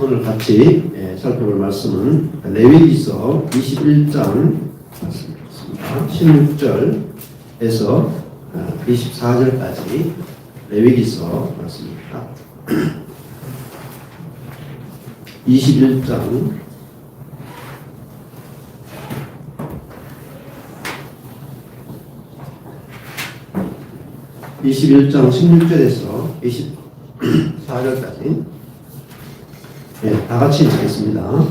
오늘 같이 살펴볼 말씀은 레위기서 21장 말씀입니다. 16절에서 24절까지 레위기서 말씀입니다. 21장 16절에서 24절까지 다 같이 읽겠습니다.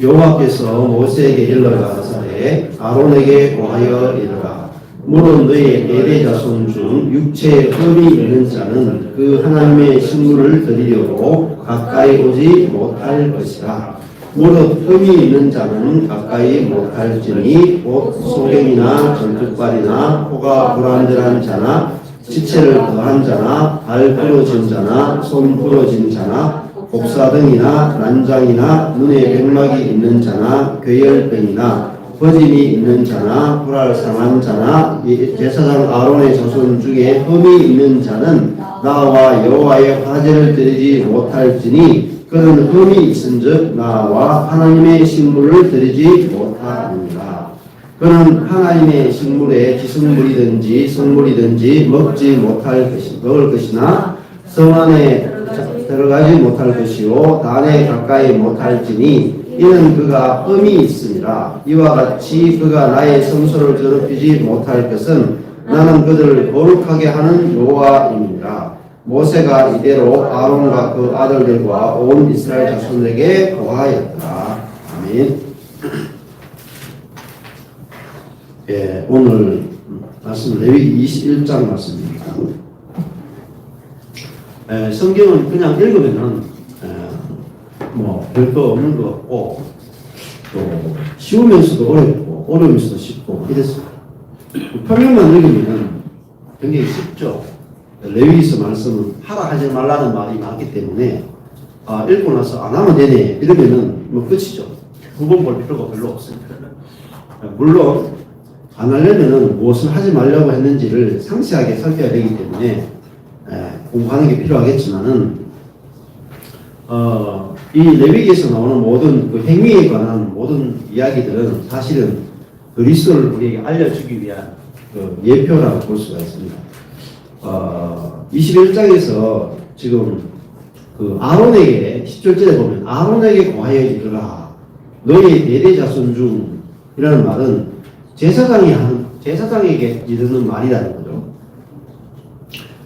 여호와께서 모세에게 일러가사대 아론에게 고하여 이르라. 물론 너희 에레 자손 중 육체에 흠이 있는 자는 그 하나님의 식물을 드리려고 가까이 오지 못할 것이라. 무릇 흠이 있는 자는 가까이 못할지니 곧 소경이나 전투발이나 코가 불안들한 자나 지체를 더한 자나 발 부러진 자나 손 부러진 자나 복사등이나 난장이나 눈에 백막이 있는 자나 괴혈병이나 거짐이 있는 자나 불알 상한 자나 제사장 아론의 자손 중에 흠이 있는 자는 나와 여호와의 화제를 드리지 못할지니 그는 흠이 있은즉 나와 하나님의 식물을 드리지 못하느니라. 그는 하나님의 식물에 기승물이든지 성물이든지 먹을 것이나 성 안에 들어가지 못할 것이요 단에 가까이 못할지니 이는 그가 흠이 있으니라. 이와 같이 그가 나의 성소를 더럽히지 못할 것은 나는 그들을 거룩하게 하는 여호와이니라. 모세가 이대로 아론과 그 아들들과 온 이스라엘 자손에게 고하였다. 아멘. 오늘 말씀 레위기 21장 말씀입니다. 성경은 그냥 읽으면은 별거 없는 것 같고 또 쉬우면서도 어렵고 어려우면서도 쉽고 이랬어요. 표면만 읽으면은 굉장히 쉽죠. 레위기서 말씀은 하라 하지 말라는 말이 많기 때문에 읽고 나서 안 하면 되네 이러면은 끝이죠. 두 번 볼 필요가 별로 없습니다. 물론 안 하려면은 무엇을 하지 말라고 했는지를 상세하게 살펴야 되기 때문에 공부하는 게 필요하겠지만은 이 레위기에서 나오는 모든 그 행위에 관한 모든 이야기들은 사실은 그리스도를 우리에게 알려주기 위한 그 예표라고 볼 수가 있습니다. 21장에서 지금 그 아론에게 10절에 보면 아론에게 고하여 이르라. 너희 대대 자손 중이라는 말은 제사장에게 이르는 말이라는 거죠.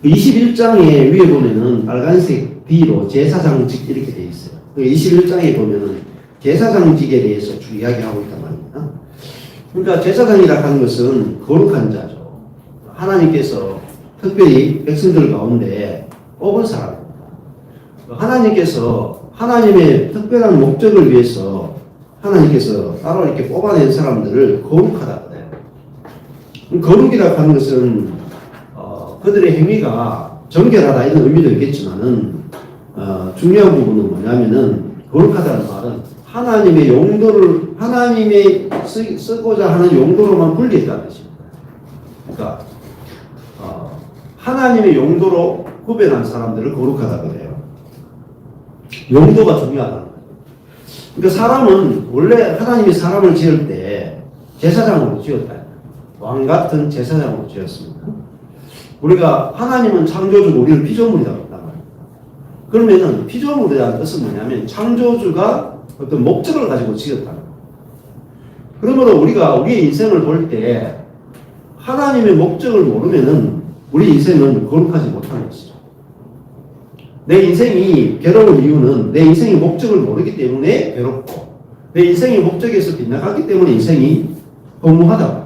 21장에 위에 보면은 빨간색 B로 제사장직 이렇게 되어 있어요. 21장에 보면은 제사장직에 대해서 쭉 이야기하고 있단 말입니다. 그러니까 제사장이라 하는 것은 거룩한 자죠. 하나님께서 특별히 백성들 가운데 뽑은 사람입니다. 하나님께서 하나님의 특별한 목적을 위해서 하나님께서 따로 이렇게 뽑아낸 사람들을 거룩하다고 해요. 거룩이라고 하는 것은 그들의 행위가 정결하다 이런 의미도 있겠지만은 중요한 부분은 뭐냐면은 거룩하다는 말은 하나님의 용도를 하나님의 쓰고자 하는 용도로만 분리했다는 것입니다. 그러니까 하나님의 용도로 구별한 사람들을 거룩하다고 해요. 용도가 중요하다는 거예요. 그러니까 사람은 원래 하나님이 사람을 지을 때 제사장으로 지었다. 왕 같은 제사장으로 지었습니다. 우리가 하나님은 창조주고 우리는 피조물이라고 한단 말이에요. 그러면은 피조물에 대한 뜻은 뭐냐면 창조주가 어떤 목적을 가지고 지었다는 거예요. 그러므로 우리가 우리의 인생을 볼 때 하나님의 목적을 모르면은 우리 인생은 거룩하지 못하는 것이죠. 내 인생이 괴로운 이유는 내 인생의 목적을 모르기 때문에 괴롭고 내 인생의 목적에서 빗나갔기 때문에 인생이 허무하다.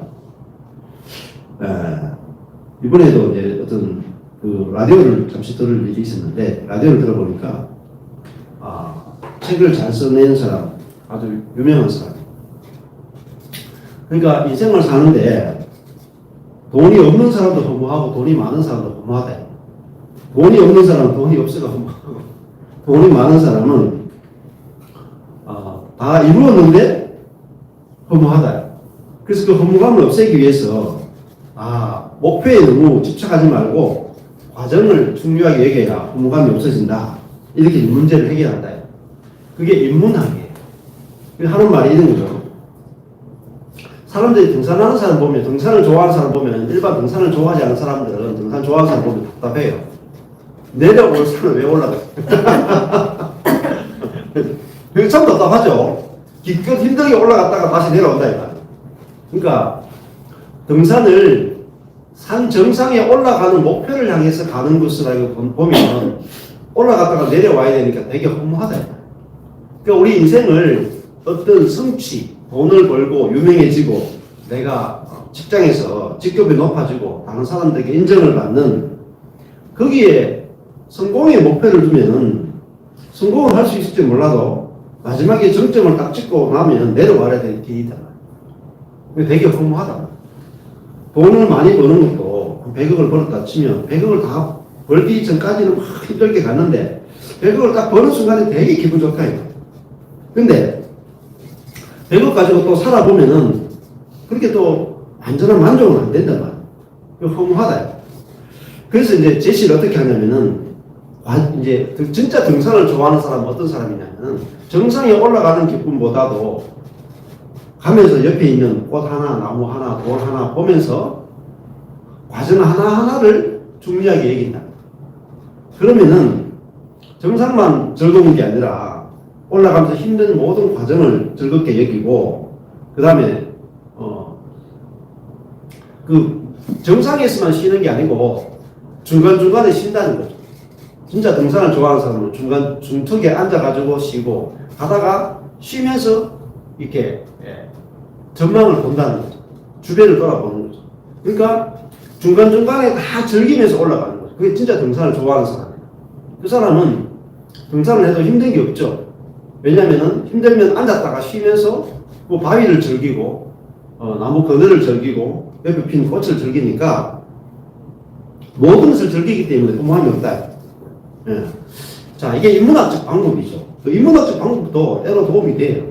이번에도 이제 어떤 그 라디오를 잠시 들을 일이 있었는데 라디오를 들어보니까 책을 잘 써낸 사람, 아주 유명한 사람. 그러니까 인생을 사는데 돈이 없는 사람도 허무하고 돈이 많은 사람도 허무하다. 돈이 없는 사람은 돈이 없어가 허무하고 돈이 많은 사람은 다 이루었는데 허무하다. 그래서 그 허무감을 없애기 위해서 목표에 너무 집착하지 말고 과정을 중요하게 여겨야 허무감이 없어진다. 이렇게 문제를 해결한다. 그게 인문학이에요. 하는 말이 이런 거죠. 사람들이 등산하는 사람 보면, 등산을 좋아하는 사람 보면, 일반 등산을 좋아하지 않는 사람들은 등산 좋아하는 사람 보면 답답해요. 내려올 산을 왜 올라가요? 그게 참 답답하죠. 기껏 힘들게 올라갔다가 다시 내려온다, 이거. 그러니까, 등산을 산 정상에 올라가는 목표를 향해서 가는 것을 보면, 올라갔다가 내려와야 되니까 되게 허무하다. 그러니까 우리 인생을 어떤 성취, 돈을 벌고 유명해지고 내가 직장에서 직급이 높아지고 다른 사람들에게 인정을 받는 거기에 성공의 목표를 두면은 성공을 할 수 있을지 몰라도 마지막에 정점을 딱 찍고 나면 내려와야 되는 길이다. 되게 허무하다. 돈을 많이 버는 것도 100억을 벌었다 치면 100억을 다 벌기 전까지는 막 힘들게 갔는데 100억을 딱 버는 순간에 되게 기분 좋다. 근데 100억 가지고 또 살아보면은 그렇게 또 완전한 만족은 안 된단 말이야. 허무하다. 그래서 이제 제시를 어떻게 하냐면은 이제 진짜 등산을 좋아하는 사람은 어떤 사람이냐면은 정상에 올라가는 기쁨보다도 가면서 옆에 있는 꽃 하나, 나무 하나, 돌 하나 보면서 과정 하나하나를 중요하게 여긴다. 그러면은 정상만 즐거운 게 아니라 올라가면서 힘든 모든 과정을 즐겁게 여기고, 그 다음에, 그 정상에서만 쉬는 게 아니고 중간중간에 쉰다는 거죠. 진짜 등산을 좋아하는 사람은 중턱에 앉아가지고 쉬고, 가다가 쉬면서 이렇게 전망을 본다는 거죠. 주변을 돌아보는 거죠. 그러니까 중간중간에 다 즐기면서 올라가는 거죠. 그게 진짜 등산을 좋아하는 사람이에요. 그 사람은 등산을 해도 힘든 게 없죠. 왜냐면은 힘들면 앉았다가 쉬면서 그 바위를 즐기고, 나무 그늘을 즐기고, 옆에 핀 꽃을 즐기니까 모든 것을 즐기기 때문에 허무함이 없다. 예. 자, 이게 인문학적 방법이죠. 그 인문학적 방법도 때로 도움이 돼요.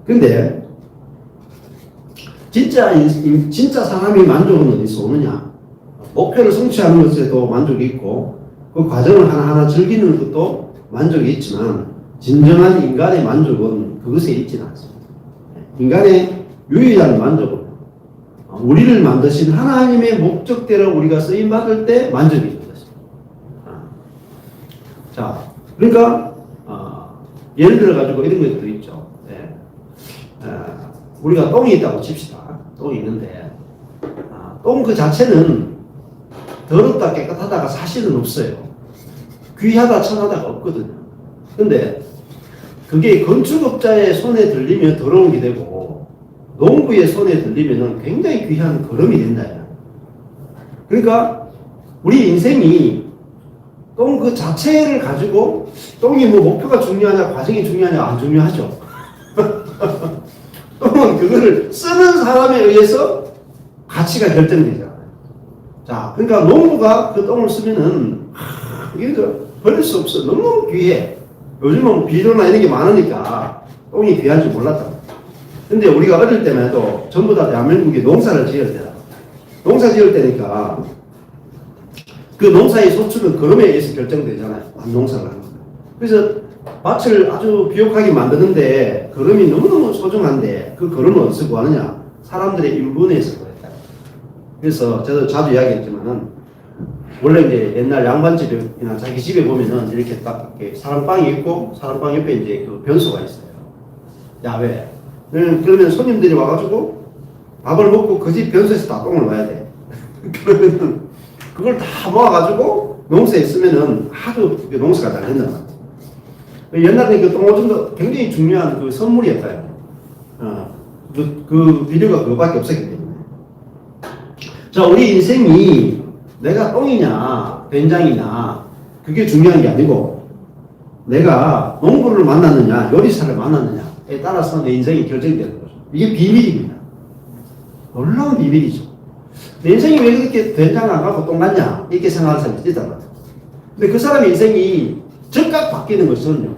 근데 진짜 사람이 만족은 어디서 오느냐? 목표를 성취하는 것에도 만족이 있고, 그 과정을 하나하나 즐기는 것도 만족이 있지만, 진정한 인간의 만족은 그것에 있지는 않습니다. 인간의 유일한 만족은 우리를 만드신 하나님의 목적대로 우리가 쓰임받을 때 만족이 있는 것입니다. 자, 그러니까 예를 들어가지고 이런 것도 있죠. 네. 우리가 똥이 있다고 칩시다. 똥이 있는데 똥 그 자체는 더럽다 깨끗하다가 사실은 없어요. 귀하다 천하다가 없거든요. 근데 그게 건축업자의 손에 들리면 더러운 게 되고 농부의 손에 들리면 굉장히 귀한 거름이 된다. 그러니까 우리 인생이 똥 그 자체를 가지고 똥이 뭐 목표가 중요하냐 과정이 중요하냐 안 중요하죠. 똥은 그거를 쓰는 사람에 의해서 가치가 결정되잖아요. 자, 그러니까 농부가 그 똥을 쓰면은 이게 버릴 수 없어. 너무 귀해. 요즘은 비료나 이런 게 많으니까 똥이 귀한 줄 몰랐다. 근데 우리가 어릴 때만 해도 전부 다 대한민국이 농사를 지을 때다. 농사 지을 때니까 그 농사의 소출은 거름에 의해서 결정되잖아요. 농사를 하는 거. 그래서 밭을 아주 비옥하게 만드는데 거름이 너무너무 소중한데 그 거름을 어디서 구하느냐? 사람들의 인분에서 구했다. 그래서 저도 자주 이야기했지만은 원래 이제 옛날 양반집이나 자기 집에 보면은 이렇게 딱 이렇게 사랑방이 있고 사랑방 옆에 이제 그 변소가 있어요. 야외. 그러면 손님들이 와가지고 밥을 먹고 그 집 변소에서 다 똥을 놔야 돼. 그러면은 그걸 다 모아가지고 농사에 쓰면은 아주 농사가 잘 된단 말이에요. 옛날에 그 똥오줌도 굉장히 중요한 그 선물이었어요. 그 비료가 그거밖에 없었기 때문에. 자, 우리 인생이 내가 똥이냐 된장이냐 그게 중요한 게 아니고 내가 농부를 만났느냐 요리사를 만났느냐에 따라서 내 인생이 결정되는 거죠. 이게 비밀입니다. 놀라운 비밀이죠. 내 인생이 왜 그렇게 된장을 안 가고 똥 같냐 이렇게 생각하는 사람이 있단 말이에요. 근데 그 사람의 인생이 즉각 바뀌는 것은요,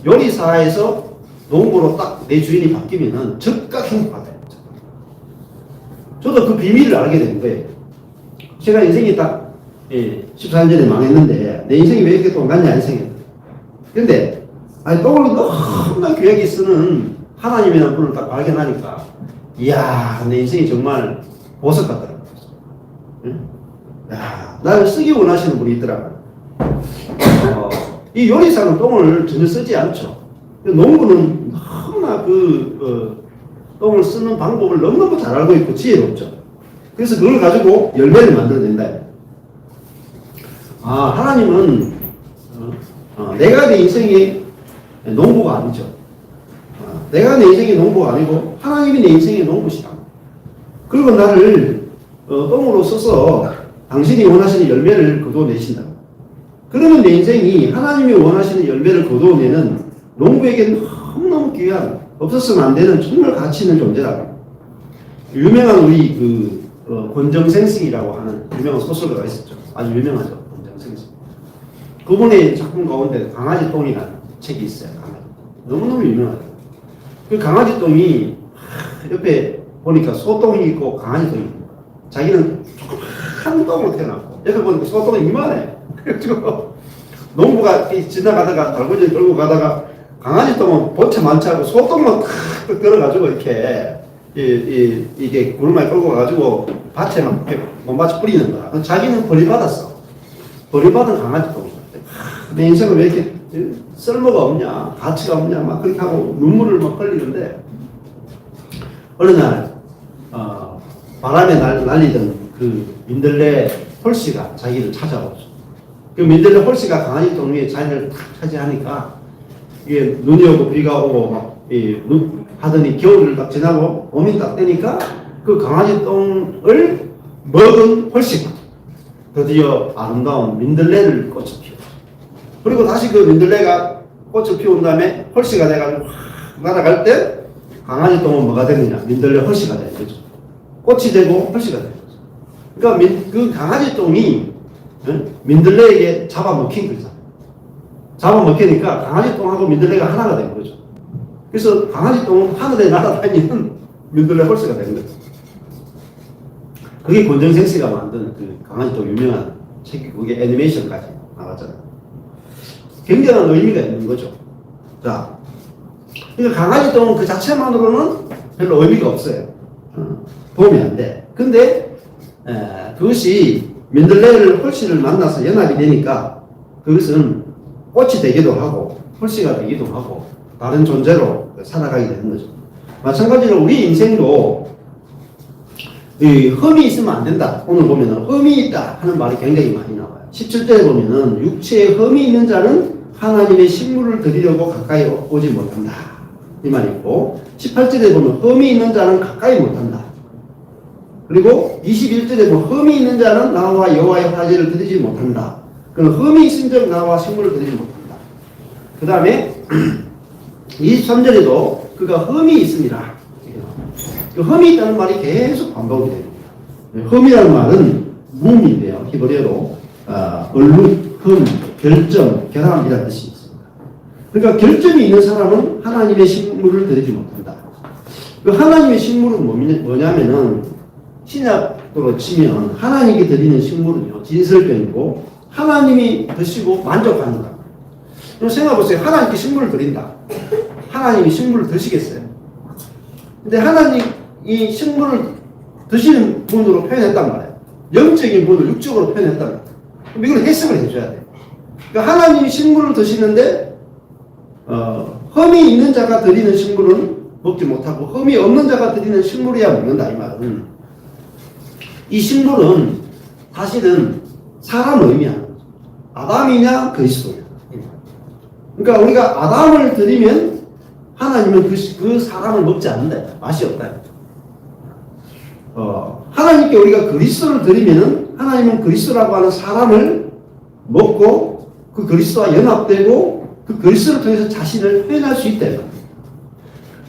요리사에서 농부로 딱 내 주인이 바뀌면은 즉각 행복하다. 저도 그 비밀을 알게 된 거예요. 제가 인생이 딱 14년 전에 망했는데 내 인생이 왜 이렇게 똥같냐 이 생각했어요. 근데 아니, 똥을 너무나 귀하게 쓰는 하나님이라는 분을 딱 발견하니까, 이야, 내 인생이 정말 보석 같더라고요. 응? 야, 나를 쓰기 원하시는 분이 있더라고요. 이 요리사는 똥을 전혀 쓰지 않죠. 농부는 너무나 똥을 쓰는 방법을 너무너무 잘 알고 있고 지혜롭죠. 그래서 그걸 가지고 열매를 만들어낸다. 하나님은 내가 내 인생의 농부가 아니죠. 내가 내 인생의 농부가 아니고 하나님이 내 인생의 농부시다. 그리고 나를 똥으로 써서 당신이 원하시는 열매를 거두어내신다. 그러면 내 인생이 하나님이 원하시는 열매를 거두어내는 농부에게 너무너무 귀한, 없어서는 안 되는 정말 가치 있는 존재라고. 유명한 우리 권정생식이라고 하는 유명한 소설가가 있었죠. 아주 유명하죠. 권정생식. 그분의 작품 가운데 강아지 똥이라는 책이 있어요. 너무너무 유명하죠. 그 강아지 똥이 옆에 보니까 소똥이 있고 강아지 똥이 있고, 자기는 조그만 똥으로 태어났고, 옆에 보니까 소똥이 이만해. 그래가지고 농부가 지나가다가 달구지를 끌고 가다가 강아지 똥은 본체 많지 않고 소똥만 탁 들어가지고 이게 구름을 끌고 가가지고 밭에 막 몸밭에 뿌리는 거야. 자기는 벌이받았어. 벌이받은 강아지 똥이야. 내 인생은 왜 이렇게 쓸모가 없냐, 가치가 없냐, 막 그렇게 하고 눈물을 막 흘리는데, 어느 날, 바람에 날리던 그 민들레 홀씨가 자기를 찾아오죠. 그 민들레 홀씨가 강아지 똥 위에 자리를 탁 차지하니까, 이게 눈이 오고 비가 오고 막, 하더니 겨울을 딱 지나고 봄이 딱 되니까 그 강아지 똥을 먹은 홀씨가 드디어 아름다운 민들레를 꽃을 피워. 그리고 다시 그 민들레가 꽃을 피운 다음에 홀씨가 돼가지고 확 날아갈 때 강아지 똥은 뭐가 되느냐? 민들레 홀씨가 되는 거죠. 꽃이 되고 홀씨가 되는 거죠. 그러니까 그 강아지 똥이 민들레에게 잡아먹힌 거죠. 잡아먹히니까 강아지 똥하고 민들레가 하나가 된 거죠. 그래서 강아지 똥은 하늘에 날아다니는 민들레 홀씨가 된 거죠. 그게 권정생 씨가 만든 그 강아지 똥 유명한 책이, 그게 애니메이션까지 나왔잖아요. 굉장한 의미가 있는 거죠. 자, 그러니까 강아지 똥은 그 자체만으로는 별로 의미가 없어요. 도움이 안 돼. 근데 그것이 민들레를 홀씨를 만나서 연합이 되니까 그것은 꽃이 되기도 하고 홀씨가 되기도 하고 다른 존재로 살아가게 되는 거죠. 마찬가지로 우리 인생도 흠이 있으면 안 된다. 오늘 보면은 흠이 있다 하는 말이 굉장히 많이 나와요. 17절에 보면은 육체에 흠이 있는 자는 하나님의 식물을 드리려고 가까이 오지 못한다. 이 말이 있고, 18절에 보면 흠이 있는 자는 가까이 못한다. 그리고 21절에 보면 흠이 있는 자는 나와 여호와의 화제를 드리지 못한다. 그럼 흠이 있은즉 나와 식물을 드리지 못한다. 그 다음에 23절에도 그가 흠이 있습니다. 그 흠이 있다는 말이 계속 반복이 됩니다. 흠이라는 말은 뭉인데요. 히브리어로 얼룩, 흠, 결점, 결함이라는 뜻이 있습니다. 그러니까 결점이 있는 사람은 하나님의 식물을 드리지 못한다. 그 하나님의 식물은 뭐냐면은 신약으로 치면 하나님께 드리는 식물은요, 진설병이고 하나님이 드시고 만족하는 겁니다. 그럼 생각해보세요. 하나님께 식물을 드린다. 하나님이 식물을 드시겠어요? 근데 하나님이 식물을 드시는 분으로 표현했단 말이에요. 영적인 분을 육적으로 표현했단 말이에요. 그럼 이걸 해석을 해줘야 돼요. 그러니까 하나님이 식물을 드시는데 흠이 있는 자가 드리는 식물은 먹지 못하고 흠이 없는 자가 드리는 식물이야 먹는다, 이 말은. 이 식물은 사실은 사람을 의미하는 거죠. 아담이냐 그리스도냐. 그러니까 우리가 아담을 드리면 하나님은 그 사람을 먹지 않는다. 맛이 없다. 하나님께 우리가 그리스도를 드리면은 하나님은 그리스도라고 하는 사람을 먹고 그 그리스도와 연합되고 그 그리스도를 통해서 자신을 표현할 수 있다.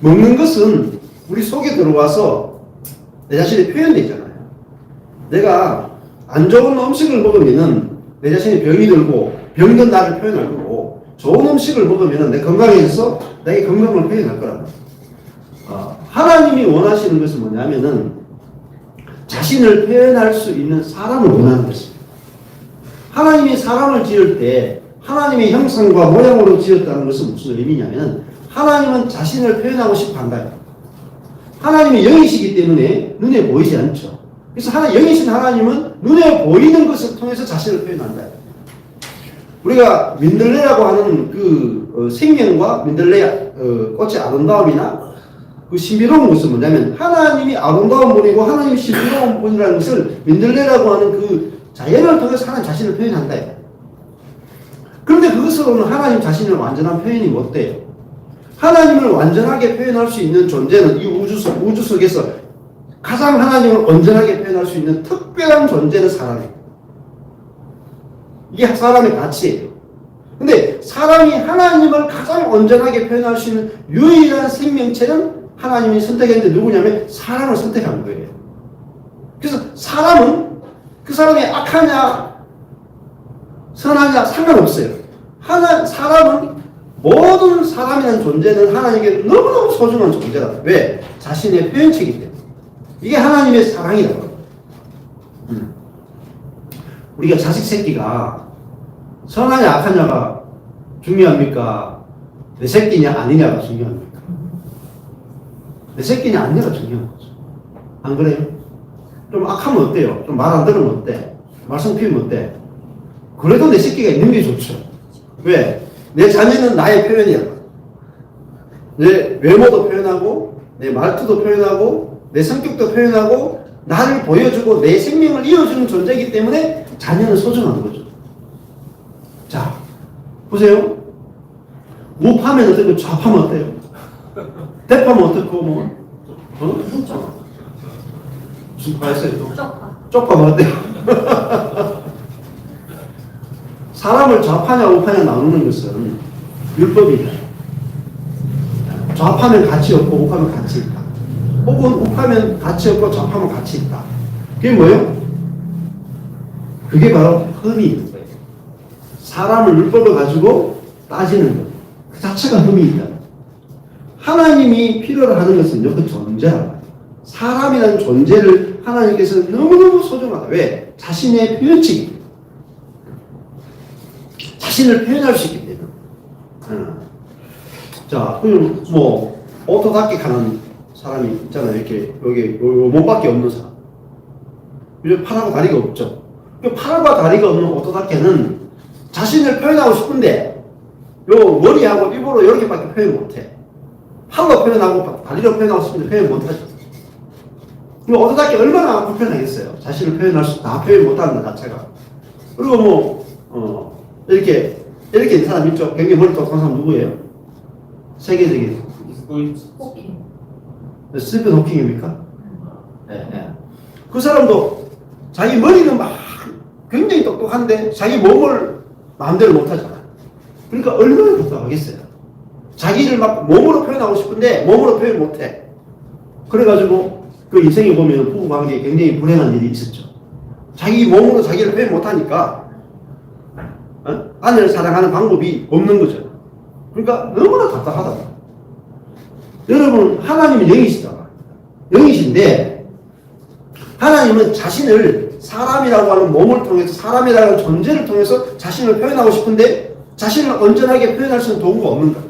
먹는 것은 우리 속에 들어와서 내 자신이 표현되잖아요. 내가 안 좋은 음식을 먹으면은 내 자신이 병이 들고 병든 나를 표현할 거고, 좋은 음식을 먹으면은 내 건강해져서 내 건강을 표현할 거라고. 하나님이 원하시는 것은 뭐냐면은 자신을 표현할 수 있는 사람을 원하는 것입니다. 하나님이 사람을 지을 때 하나님의 형상과 모양으로 지었다는 것은 무슨 의미냐면 하나님은 자신을 표현하고 싶어 한다. 하나님이 영이시기 때문에 눈에 보이지 않죠. 그래서 영이신 하나님은 눈에 보이는 것을 통해서 자신을 표현한다. 우리가 민들레라고 하는 그 생명과 민들레 꽃의 아름다움이나 그 신비로운 것은 뭐냐면 하나님이 아름다운 분이고 하나님이 신비로운 분이라는 것을 민들레라고 하는 그 자연을 통해서 하나님 자신을 표현한다. 그런데 그것으로는 하나님 자신을 완전한 표현이 못 돼요. 하나님을 완전하게 표현할 수 있는 존재는 이 우주 속에서 가장 하나님을 온전하게 표현할 수 있는 특별한 존재는 사람이에요. 이게 사람의 가치예요. 근데 사람이 하나님을 가장 온전하게 표현할 수 있는 유일한 생명체는 하나님이 선택했는데 누구냐면 사람을 선택한 거예요. 그래서 사람은 그 사람이 악하냐 선하냐 상관없어요. 사람은 모든 사람이라는 존재는 하나님에게 너무너무 소중한 존재다. 왜? 자신의 표현체이기 때문에. 이게 하나님의 사랑이라고. 우리가 자식 새끼가 선하냐 악하냐가 중요합니까? 내 새끼냐 아니냐가 중요합니까? 내 새끼냐 아니냐가 중요한 거죠. 안 그래요? 좀 악하면 어때요? 좀 말 안 들으면 어때? 말썽 피우면 어때? 그래도 내 새끼가 있는 게 좋죠. 왜? 내 자녀는 나의 표현이야. 내 외모도 표현하고 내 말투도 표현하고 내 성격도 표현하고 나를 보여주고 내 생명을 이어주는 존재이기 때문에 자녀는 소중한 거죠. 자, 보세요. 우파면 어떻고 좌파면 어때요? 대파면 어떻고 뭐 무슨 파 했어요? 쪽파면 어때요? 사람을 좌파냐 우파냐 나누는 것은 율법이다. 좌파면 가치 없고 우파면 가치 있다. 혹은 우파면 가치 없고 좌파면 가치 있다. 그게 뭐예요? 그게 바로 흠이 있는 거예요. 사람을 율법을 가지고 따지는 것. 그 자체가 흠이 있다. 하나님이 필요로 하는 것은요, 그 존재라고. 사람이라는 존재를 하나님께서 너무너무 소중하다. 왜? 자신의 표현치기 때문에. 자신을 표현할 수 있기 때문에. 자, 그럼 뭐 오토답게 가는 사람이 있잖아요. 이렇게 여기 몸밖에 없는 사람. 요즘 팔하고 다리가 없죠. 팔과 다리가 없는 오토답게는 자신을 표현하고 싶은데 요 머리하고 입으로 이렇게밖에 표현 못해. 팔로 표현하고 다리로 표현하고 싶은데 표현 못하죠. 그럼 오토답게 얼마나 불편하겠어요. 자신을 표현할 수 다 표현 못하는 것 자체가. 그리고 뭐 이렇게 있는 사람 있죠. 굉장히 머리 똑똑한 사람 누구예요? 세계적인 호킹. 스티븐 호킹입니까? 네. 그 사람도 자기 머리는 막 굉장히 똑똑한데 자기 몸을 마음대로 못하잖아. 그러니까 얼마나 똑똑하겠어요. 자기를 막 몸으로 표현하고 싶은데 몸으로 표현 못해. 그래가지고 그 인생에 보면 부부관계에 굉장히 불행한 일이 있었죠. 자기 몸으로 자기를 표현 못하니까 아내를 사랑하는 방법이 없는 거죠. 그러니까 너무나 답답하다. 여러분, 하나님은 영이시다. 영이신데 하나님은 자신을 사람이라고 하는 몸을 통해서 사람이라는 존재를 통해서 자신을 표현하고 싶은데 자신을 온전하게 표현할 수 있는 도구가 없는 거야.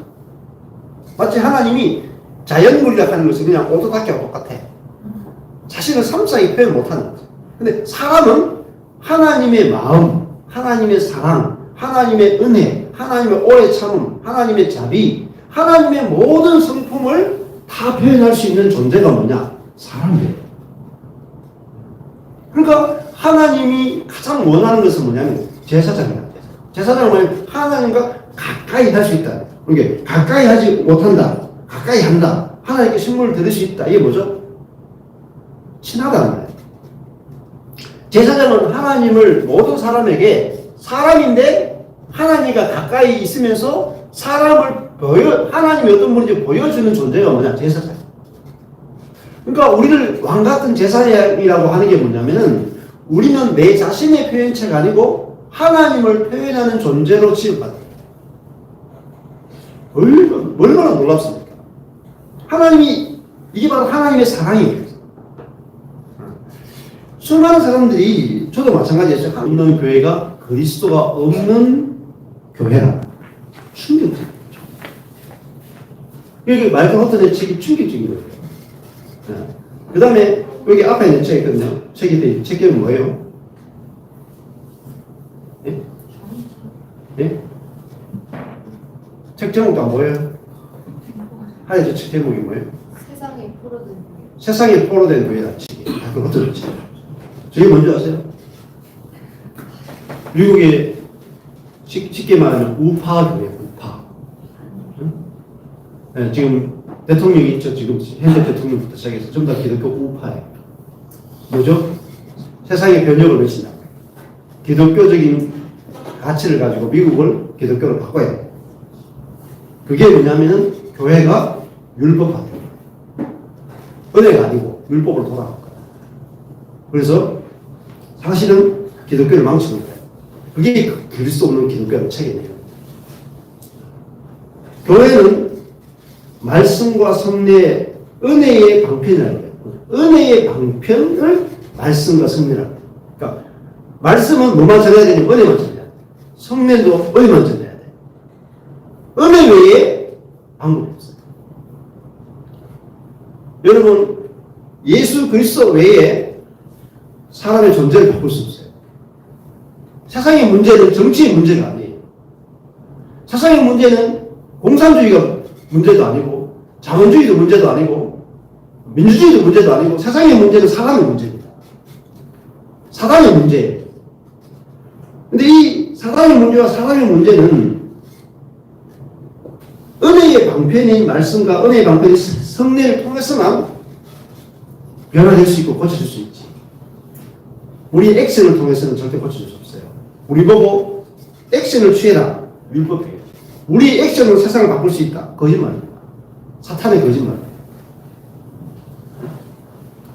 마치 하나님이 자연물이라고 하는 것은 그냥 오토답게와 똑같아. 자신을 삼사히 표현 못하는 거죠. 근데 사람은 하나님의 마음, 하나님의 사랑, 하나님의 은혜, 하나님의 오래 참음, 하나님의 자비, 하나님의 모든 성품을 다 표현할 수 있는 존재가 뭐냐? 사람이에요. 그러니까 하나님이 가장 원하는 것은 뭐냐면 제사장이다. 제사장은 뭐냐면 하나님과 가까이 할 수 있다. 그러니까 가까이 하지 못한다. 가까이 한다. 하나님께 신물을 드릴 수 있다. 이게 뭐죠? 친하다는 거예요. 제사장은 하나님을 모든 사람에게 사람인데 하나님과 가까이 있으면서 사람을 하나님이 어떤 분인지 보여주는 존재가 뭐냐? 제사장. 그러니까 우리를 왕 같은 제사장이라고 하는 게 뭐냐면은 우리는 내 자신의 표현체가 아니고 하나님을 표현하는 존재로 취급받아요. 얼마나 놀랍습니까? 이게 바로 하나님의 사랑이에요. 수많은 사람들이, 저도 마찬가지였어요. 있는 교회가 그리스도가 없는 교회라. 충격적이죠. 여기 마이클 호튼의 책이 충격적인 거예요. 그 다음에 여기 앞에 있는 책이 있거든요. 책이 뭐예요? 예? 예? 책 제목도 안 보여요? 하여튼 책 제목이 뭐예요? 세상에 포로된 교회라는 책이에요. 마이클 호튼의 책. 저게 뭔지 아세요? 미국의 쉽게 말하면 우파 교회, 우파. 네, 지금 대통령이 있죠. 지금 현재 대통령부터 시작해서 전부 다 기독교 우파예요. 뭐죠? 세상의 변혁을 외친다. 기독교적인 가치를 가지고 미국을 기독교로 바꿔야 돼요. 그게 뭐냐면은 교회가 율법화돼요. 은혜가 아니고 율법으로 돌아갈 거예요. 그래서 사실은 기독교를 망치는 거예요. 그게 그릴 수 없는 기독교의 책이네요. 교회는 말씀과 섭리의 은혜의 방편이라고 해요. 은혜의 방편을 말씀과 섭리라고 해요. 그러니까 말씀은 뭐만 전해야 되냐? 은혜만 전해야 돼. 섭리도 은혜만 전해야 돼. 은혜 외에 방법이 없어요. 여러분, 예수 그리스도 외에 사람의 존재를 바꿀 수 없어요. 세상의 문제는 정치의 문제가 아니에요. 세상의 문제는 공산주의가 문제도 아니고 자본주의도 문제도 아니고 민주주의도 문제도 아니고 세상의 문제는 사람의 문제입니다. 사람의 문제예요. 근데 이 사람의 문제와 사람의 문제는 은혜의 방편인 말씀과 은혜의 방편인 성례를 통해서만 변화될 수 있고 고쳐질 수 있지. 우리 액션을 통해서는 절대 고쳐질 수 없어요. 우리 보고 액션을 취해라. 율법이에요. 우리 액션으로 세상을 바꿀 수 있다. 거짓말입니다. 사탄의 거짓말입니다.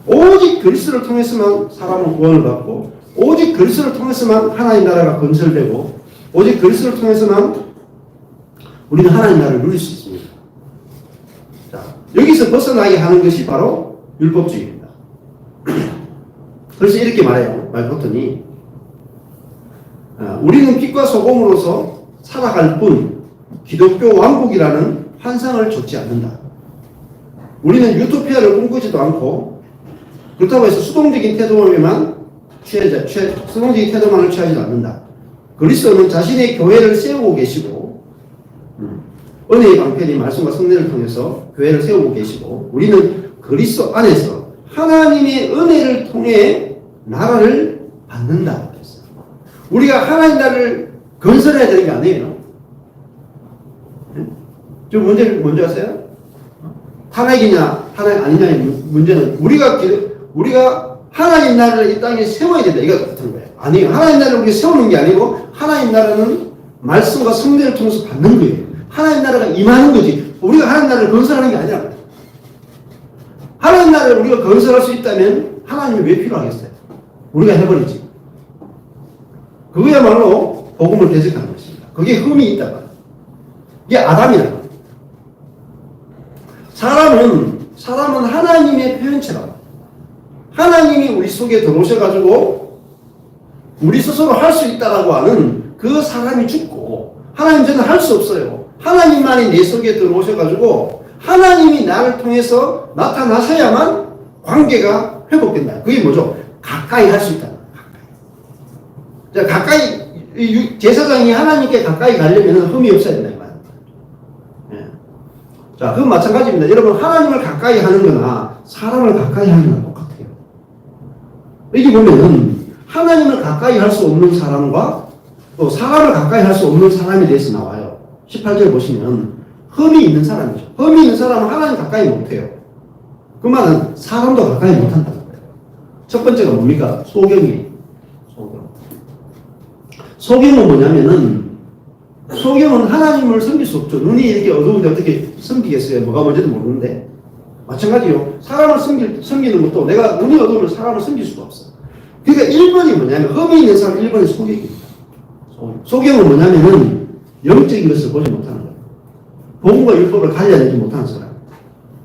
오직 그리스도를 통해서만 사람은 구원을 받고 오직 그리스도를 통해서만 하나님 나라가 건설되고 오직 그리스도를 통해서만 우리는 하나님 나라를 누릴 수 있습니다. 자, 여기서 벗어나게 하는 것이 바로 율법주의입니다. 그래서 이렇게 말해요. 말했더니 우리는 빛과 소금으로서 살아갈 뿐 기독교 왕국이라는 환상을 좇지 않는다. 우리는 유토피아를 꿈꾸지도 않고 그렇다고 해서 수동적인 태도만을 취하지 않는다. 그리스도는 자신의 교회를 세우고 계시고 은혜의 방편인 말씀과 성례를 통해서 교회를 세우고 계시고 우리는 그리스도 안에서 하나님의 은혜를 통해 나라를 받는다. 우리가 하나님 나라를 건설해야 되는 게 아니에요. 좀 문제 아세요? 탄핵이냐 탄핵 아니냐의 문제는 우리가 하나님 나라를 이 땅에 세워야 된다. 이거 같은 거예요. 아니에요. 하나님 나라를 우리가 세우는 게 아니고 하나님 나라는 말씀과 성례를 통해서 받는 거예요. 하나님 나라가 임하는 거지. 우리가 하나님 나라를 건설하는 게 아니라 하나님 나라를 우리가 건설할 수 있다면 하나님이 왜 필요하겠어요? 우리가 해버리지. 그거야말로 복음을 대적하는 것입니다. 그게 흠이 있다고. 이게 아담이라고. 사람은 하나님의 표현체라고. 하나님이 우리 속에 들어오셔가지고 우리 스스로 할 수 있다라고 하는 그 사람이 죽고 하나님 저는 할 수 없어요. 하나님만이 내 속에 들어오셔가지고 하나님이 나를 통해서 나타나셔야만 관계가 회복된다. 그게 뭐죠? 가까이 할 수 있다. 자, 가까이 제사장이 하나님께 가까이 가려면 흠이 없어야 된다. 자, 그건 마찬가지입니다. 여러분, 하나님을 가까이 하는 거나 사람을 가까이 하는 거나 똑같아요. 여기 보면은 하나님을 가까이 할 수 없는 사람과 또 사람을 가까이 할 수 없는 사람에 대해서 나와요. 18절 보시면 흠이 있는 사람이죠. 흠이 있는 사람은 하나님 가까이 못해요. 그 말은 사람도 가까이 못한다는 거예요. 첫 번째가 뭡니까? 소경이에요. 소경은 뭐냐면은 소경은 하나님을 섬길 수 없죠. 눈이 이렇게 어두운데 어떻게 섬기겠어요? 뭐가 뭔지도 모르는데. 마찬가지요. 사람을 섬기는 것도 내가 눈이 어두우면 사람을 섬길 수가 없어. 그러니까 1번이 뭐냐면 흠이 있는 사람 1번이 소경입니다. 소경은 뭐냐면은 영적인 것을 보지 못하는 거예요. 복음과 율법을 갈려내지 못하는 사람.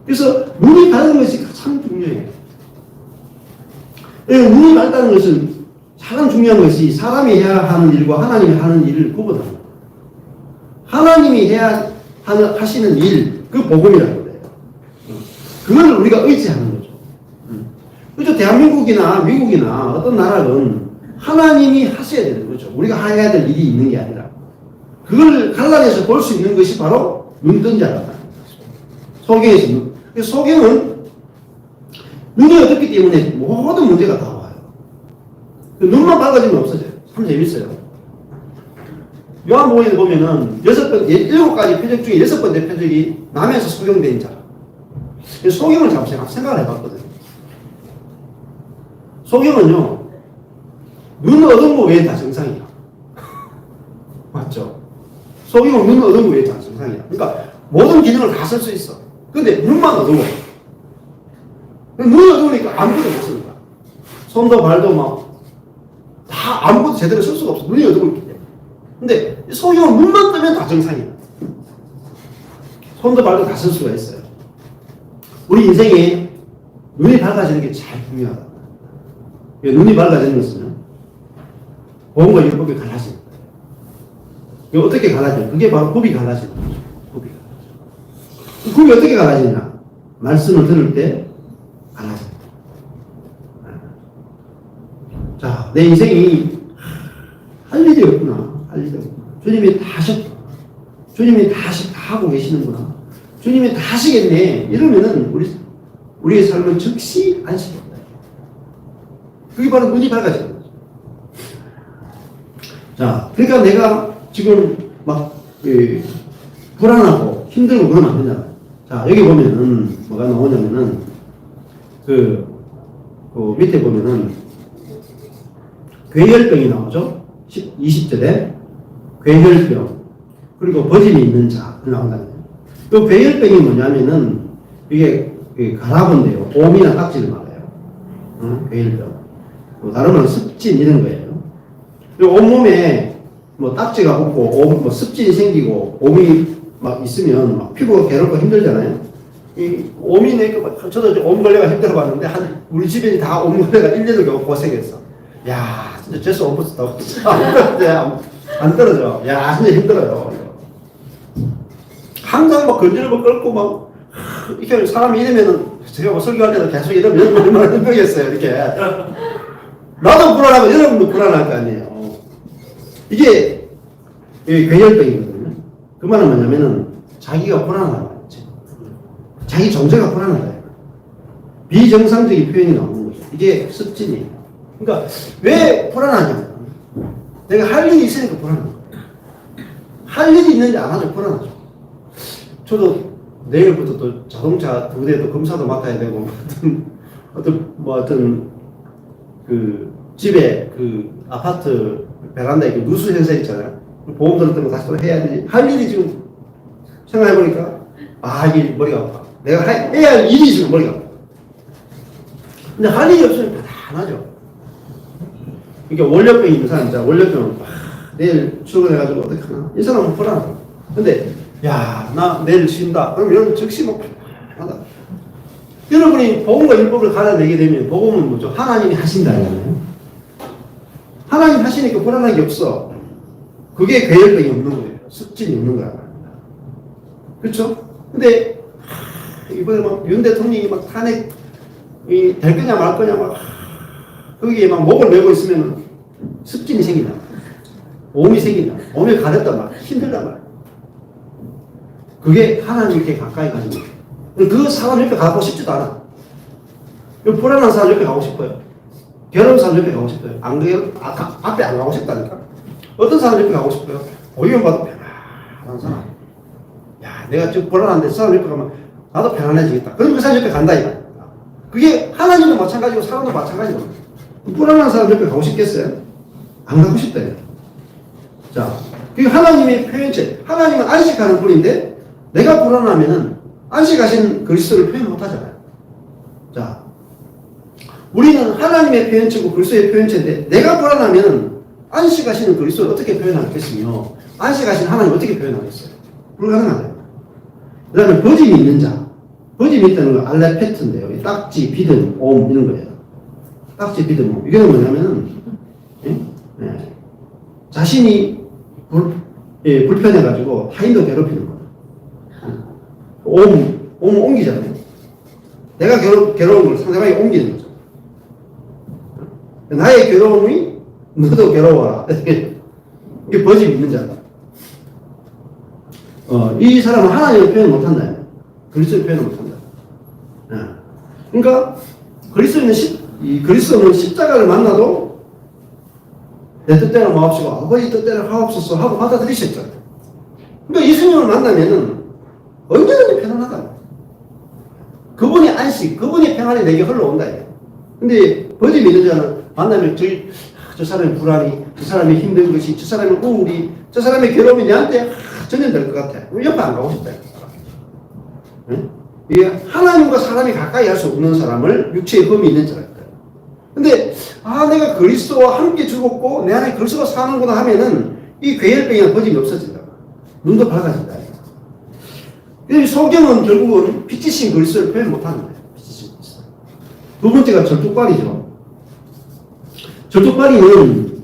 그래서 눈이 밝은 것이 가장 중요해요. 눈이 밝다는 것은 가장 중요한 것이 사람이 해야 하는 일과 하나님이 하는 일을 구분하는 거예요. 하나님이 하시는 일, 그 복음이라는 거예요. 그걸 우리가 의지하는 거죠. 그렇죠. 대한민국이나 미국이나 어떤 나라는 하나님이 하셔야 되는 거죠. 우리가 해야 될 일이 있는 게 아니라. 그걸 갈라내서 볼 수 있는 것이 바로 눈뜬자라는 거죠. 소경에서 소경은 눈이 어둡기 때문에 모든 문제가 다 와요. 눈만 밝아지면 없어져요. 참 재밌어요. 요한복음에 보면은 7가지 표적 중에 6번째 표적이 남에서 소경된 자. 소경을 잠시 생각을 해봤거든요. 소경은요, 눈 어두운 거 외에 다 정상이야. 맞죠? 소경은 눈 어두운 거 외에 다 정상이야. 그러니까 모든 기능을 다 쓸 수 있어. 근데 눈만 어두워. 눈이 어두우니까 아무것도 못 쓰는 거야. 손도 발도 막 다 아무것도 제대로 쓸 수가 없어. 눈이 어두웠기 때문에. 근데 소경은 눈만 뜨면 다 정상이야. 손도 발도 다 쓸 수가 있어요. 우리 인생에 눈이 밝아지는 게 참 중요하다. 눈이 밝아지는 것은 복음과 율법이 갈라지는 거예요. 어떻게 갈라져요? 그게 바로 굽이 갈라지는 거죠. 굽이 어떻게 갈라지냐? 말씀을 들을 때 갈라집니다. 자, 내 인생이 할 일이 없구나. 할 일이 없구나. 주님이 다 하셨구나. 주님이 다 하고 계시는구나. 주님이 다 하시겠네. 이러면은 우리의 삶은 즉시 안식입니다. 그게 바로 눈이 밝아지는 거죠. 자, 그러니까 내가 지금 막 불안하고 힘들고 그러면 안 되잖아요. 자, 여기 보면은 뭐가 나오냐면은 그 밑에 보면은 괴혈병이 나오죠. 20절에 괴혈병 그리고 버짐이 있는 자 나온다는 거예요. 이 괴혈병이 뭐냐면은 이게 가라본데요. 옴이나 딱지를 말해요. 괴혈병. 다른 말은 습진 이런 거예요. 그리고 온몸에 뭐 딱지가 붙고 뭐 습진이 생기고 옴이 막 있으면 막 피부가 괴롭고 힘들잖아요. 이 옴이 저도 옴걸레가 힘들어 봤는데 우리 집에 다 옴걸레가 1년을 겨우 고생했어. 야, 진짜 재수 없었다. 안 떨어져. 야, 진짜 힘들어요. 이거. 항상 막 건질고 끓고 막 이렇게 사람이 이러면은 제가 뭐 설교할 때도 계속 이러면 얼마나 힘들겠어요. 이렇게. 나도 불안하고 여러분도 불안할 거 아니에요. 이게 괴혈병이거든요. 그 말은 뭐냐면은 자기가 불안하다는 거죠. 자기 정체가 불안하다. 비정상적인 표현이 나오는 거죠. 이게 습진이에요. 그러니까 왜 불안하냐면 내가 할 일이 있으니까 불안한 거예요. 할 일이 있는데 안 하죠. 불안하죠. 저도 내일부터 또 자동차 2대 또 검사도 맡아야 되고 어떤 그 집에 그 아파트 베란다에 그 누수 현상 있잖아요. 보험 들었던 거 다시 또 해야 되지. 할 일이 지금 생각해보니까 이게 머리가 아파. 내가 해야 할 일이 지금 머리가 아파. 근데 할 일이 없으면 다 안 하죠. 그러니까 월요병 있는 사람 있잖아. 월요병 내일 출근해가지고 어떡하나. 이 사람은 불안하다. 근데 나 내일 쉰다. 그럼 이런 즉시 뭐 하다. 여러분이 복음과 율법을 갈아내게 되면 복음은 뭐죠? 하나님이 하신다잖아요. 하나님 하시니까 불안한 게 없어. 그게 괴혈병이 없는 거예요. 습진이 없는 거야. 그렇죠? 근데 이번에 막 윤 대통령이 막 탄핵 될 거냐 말 거냐 막 거기에 막 목을 메고 있으면 습진이 생긴다. 몸이 생긴다. 몸에 가렸단 말이야. 힘들단 말이야. 그게 하나님께 가까이 가는 거예요. 그 사람 옆에 가고 싶지도 않아. 불안한 사람 옆에 가고 싶어요. 괴로운 사람 옆에 가고 싶어요. 앞에 안 가고 싶다니까. 어떤 사람 옆에 가고 싶어요? 보이면 봐도 편안한 사람. 내가 지금 불안한데 사람 옆에 가면 나도 편안해지겠다. 그럼 그 사람 옆에 간다 이거야. 그게 하나님도 마찬가지고 사람도 마찬가지고. 불안한 사람 옆에 가고 싶겠어요? 안 가고 싶다. 자, 그게 하나님의 표현체. 하나님은 안식하는 분인데 내가 불안하면은 안식하신 그리스도를 표현 못하잖아요. 자, 우리는 하나님의 표현체고 그리스도의 표현체인데 내가 불안하면 안식하시는 그리스도를 어떻게 표현하겠으며 안식하신 하나님 어떻게 표현하겠어요? 불가능하죠. 그 다음에 버짐이 있는 자. 버짐이 있다는 건 알레페트인데요. 딱지, 비듬, 옴 이런 거예요. 딱지, 비듬, 옴. 이게 뭐냐면은 자신이 예, 불편해가지고 타인도 괴롭히는 거예요. 오면 옮기잖아요. 내가 괴로운 걸 상대방이 옮기는 거죠. 나의 괴로움이 너도 괴로워라. 이게 버집 있는 자다. 이 사람은 하나님을 표현 못한다. 그리스도를 표현 못한다. 그러니까 그리스도는 십자가를 만나도 내 뜻대로 마옵시고 아버지 뜻대로 하옵소서 하고 받아들이셨죠. 그러니까 예수님을 만나면은 언제든지 편안하다. 그분이 안식, 그분이 평안이 내게 흘러온다. 근데 버집 있는 자는 만나면 저 사람의 불안이, 저 사람의 힘든 것이, 저 사람의 우울이, 저 사람의 괴로움이 내한테 전염될 것 같아. 옆에 안 가고 싶다. 응? 이게 하나님과 사람이 가까이 할 수 없는 사람을 육체의 범위 있는 자라. 근데 내가 그리스도와 함께 죽었고 내 안에 그리스도가 사는구나 하면은 이 괴혈병이나 거짓이 없어진다. 눈도 밝아진다. 소경은 결국은 빛이신 그리스도를 표현 못하는 거예요. 빛이신 그리스도. 두 번째가 절뚝발이죠. 절뚝발이는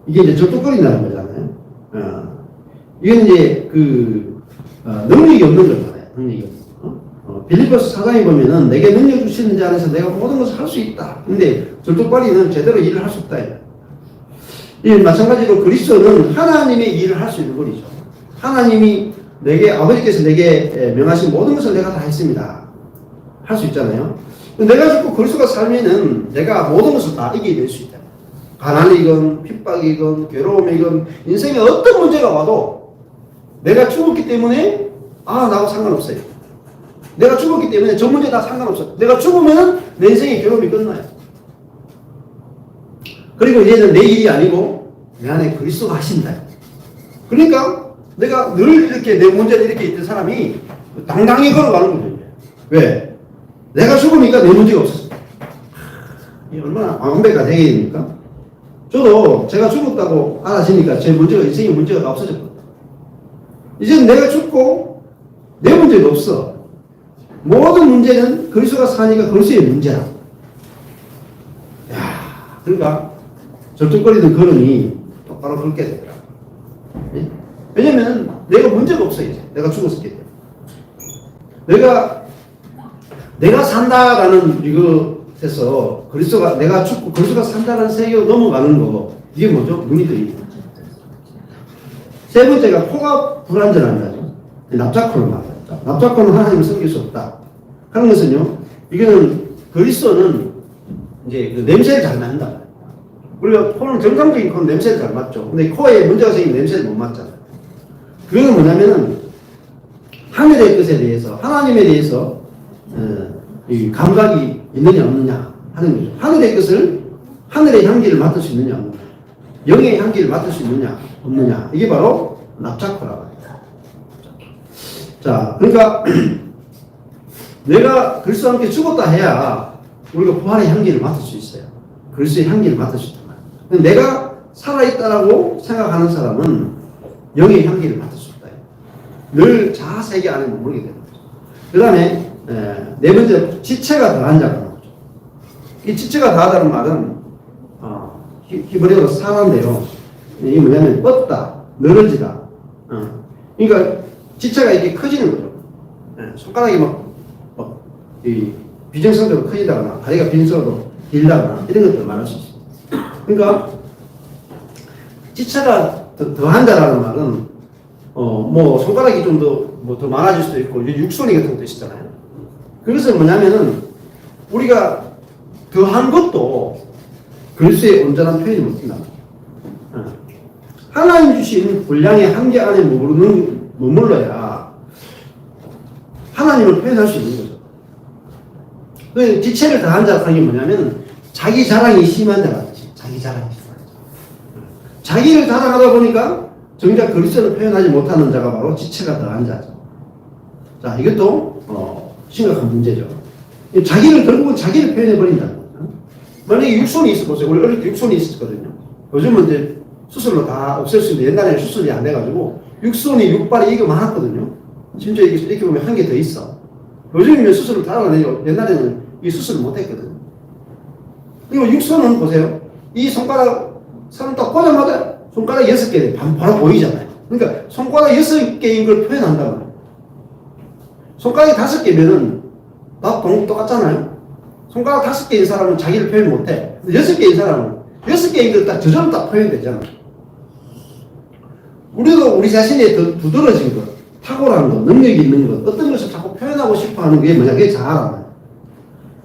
이게 이제 절뚝거린다는 거잖아요. 이게 이제 능력이 없는 거잖아요. 능력이 없는 거. 빌립보서 4장에 보면은 내게 능력 주시는 자 안에서 내가 모든 것을 할 수 있다. 근데 절뚝발이는 제대로 일을 할 수 없다. 마찬가지로 그리스도는 하나님의 일을 할 수 있는 분이죠. 하나님이 아버지께서 내게 명하신 모든 것을 내가 다 했습니다. 할 수 있잖아요. 내가 죽고 그리스도가 살면은 내가 모든 것을 다 이기게 될 수 있다. 가난이건 핍박이건 괴로움이건 인생에 어떤 문제가 와도 내가 죽었기 때문에 나하고 상관없어요. 내가 죽었기 때문에 저 문제 다 상관없어. 내가 죽으면 내 인생의 괴로움이 끝나요. 그리고 이제는 내 일이 아니고 내 안에 그리스도가 하신다. 그러니까 내가 늘 이렇게 내 문제를 이렇게 있던 사람이 당당히 걸어가는 거죠. 왜? 내가 죽으니까 내 문제가 없었어. 이게 얼마나 완벽한 해결입니까? 저도 제가 죽었다고 알아지니까 제 문제가, 인생의 문제가 다 없어졌거든요. 이제는 내가 죽고 내 문제도 없어. 모든 문제는 그리스도가 사니까 그리스도의 문제라. 그러니까 절뚝거리던 걸음이 똑바로 걷게 되더라고요. 왜냐면 내가 문제가 없어. 이제 내가 죽었기 때문에 내가 산다라는 이것에서 내가 죽고 그리스도가 산다라는 세계로 넘어가는 거, 이게 뭐죠? 눈이 들이죠. 세 번째가 코가 불완전한다죠. 납작코를 말합니다. 납작코는 하나님을 섬길 수 없다. 하는 것은요, 이거는 그리스도는 이제 그 냄새를 잘 맡는다. 우리가 코는 정상적인 코는 냄새를 잘 맡죠. 근데 코에 문제가 생기면 냄새를 못 맡잖아요. 그건 뭐냐면은 하늘의 것에 대해서, 하나님에 대해서 이 감각이 있느냐 없느냐 하는 거죠. 하늘의 것을, 하늘의 향기를 맡을 수 있느냐 없느냐, 영의 향기를 맡을 수 있느냐 없느냐, 이게 바로 납작코라고 합니다. 자, 그러니까 내가 그리스도와 함께 죽었다 해야 우리가 부활의 향기를 맡을 수 있어요. 그리스도의 향기를 맡을 수 있단 말이에요. 내가 살아있다라고 생각하는 사람은 영의 향기를 맡을 수 없다. 늘 자아 세계 안에 머무르게 되는 거죠. 그 다음에 네 번째, 지체가 더한 자가 나오죠. 이 지체가 더하다는 말은 히브리어로 사람인데요. 이게 뭐냐면 뻗다, 늘어지다. 그러니까 지체가 이렇게 커지는 거죠. 손가락이 이 비정상적으로 커지다거나 다리가 빈서로 길다거나 이런 것들을 말할 수 있습니다. 그러니까 지체가 더한 자라는 말은 뭐 손가락이 좀 더 많아질 수도 있고 육손이 같은 것도 있잖아요. 그것은 뭐냐면은 우리가 더한 것도 그리스도의 온전한 표현이 못 된다. 하나님 주신 분량의 한계 안에 머물러야 하나님을 표현할 수 있는 거죠. 그 지체를 더한 자라는 게 뭐냐면 자기 자랑이 심한 자라지. 자기 자랑이 심한 자. 자기를 자랑하다 보니까 정작 그리스도를 표현하지 못하는 자가 바로 지체가 더한 자죠. 자, 이것도 심각한 문제죠. 결국은 자기를 표현해버린다. 만약에 육손이 있어 보세요. 우리 어릴 때 육손이 있었거든요. 요즘은 이제 수술로 다 없앨 수 있는데 옛날에는 수술이 안 돼가지고 육손이 육발이 이게 많았거든요. 심지어 이렇게 보면 한 개 더 있어. 요즘이면 수술을 다 하는데 옛날에는 이 수술을 못 했거든요. 그리고 육손은 보세요. 이 손가락, 손을 딱 꽂아마자 손가락 6개 바로 보이잖아요. 그러니까 손가락 6개인 걸 표현한단 말이에요. 손가락이 5개면은 다 똑같잖아요. 손가락 5개인 사람은 자기를 표현 못해. 6개인 사람은 6개인 걸 딱 저절로 딱 표현되잖아. 우리도 우리 자신의 더 두드러진 것, 탁월한 것, 능력이 있는 것, 어떤 것을 자꾸 표현하고 싶어 하는 게 뭐냐, 그게 자아란 말이에요.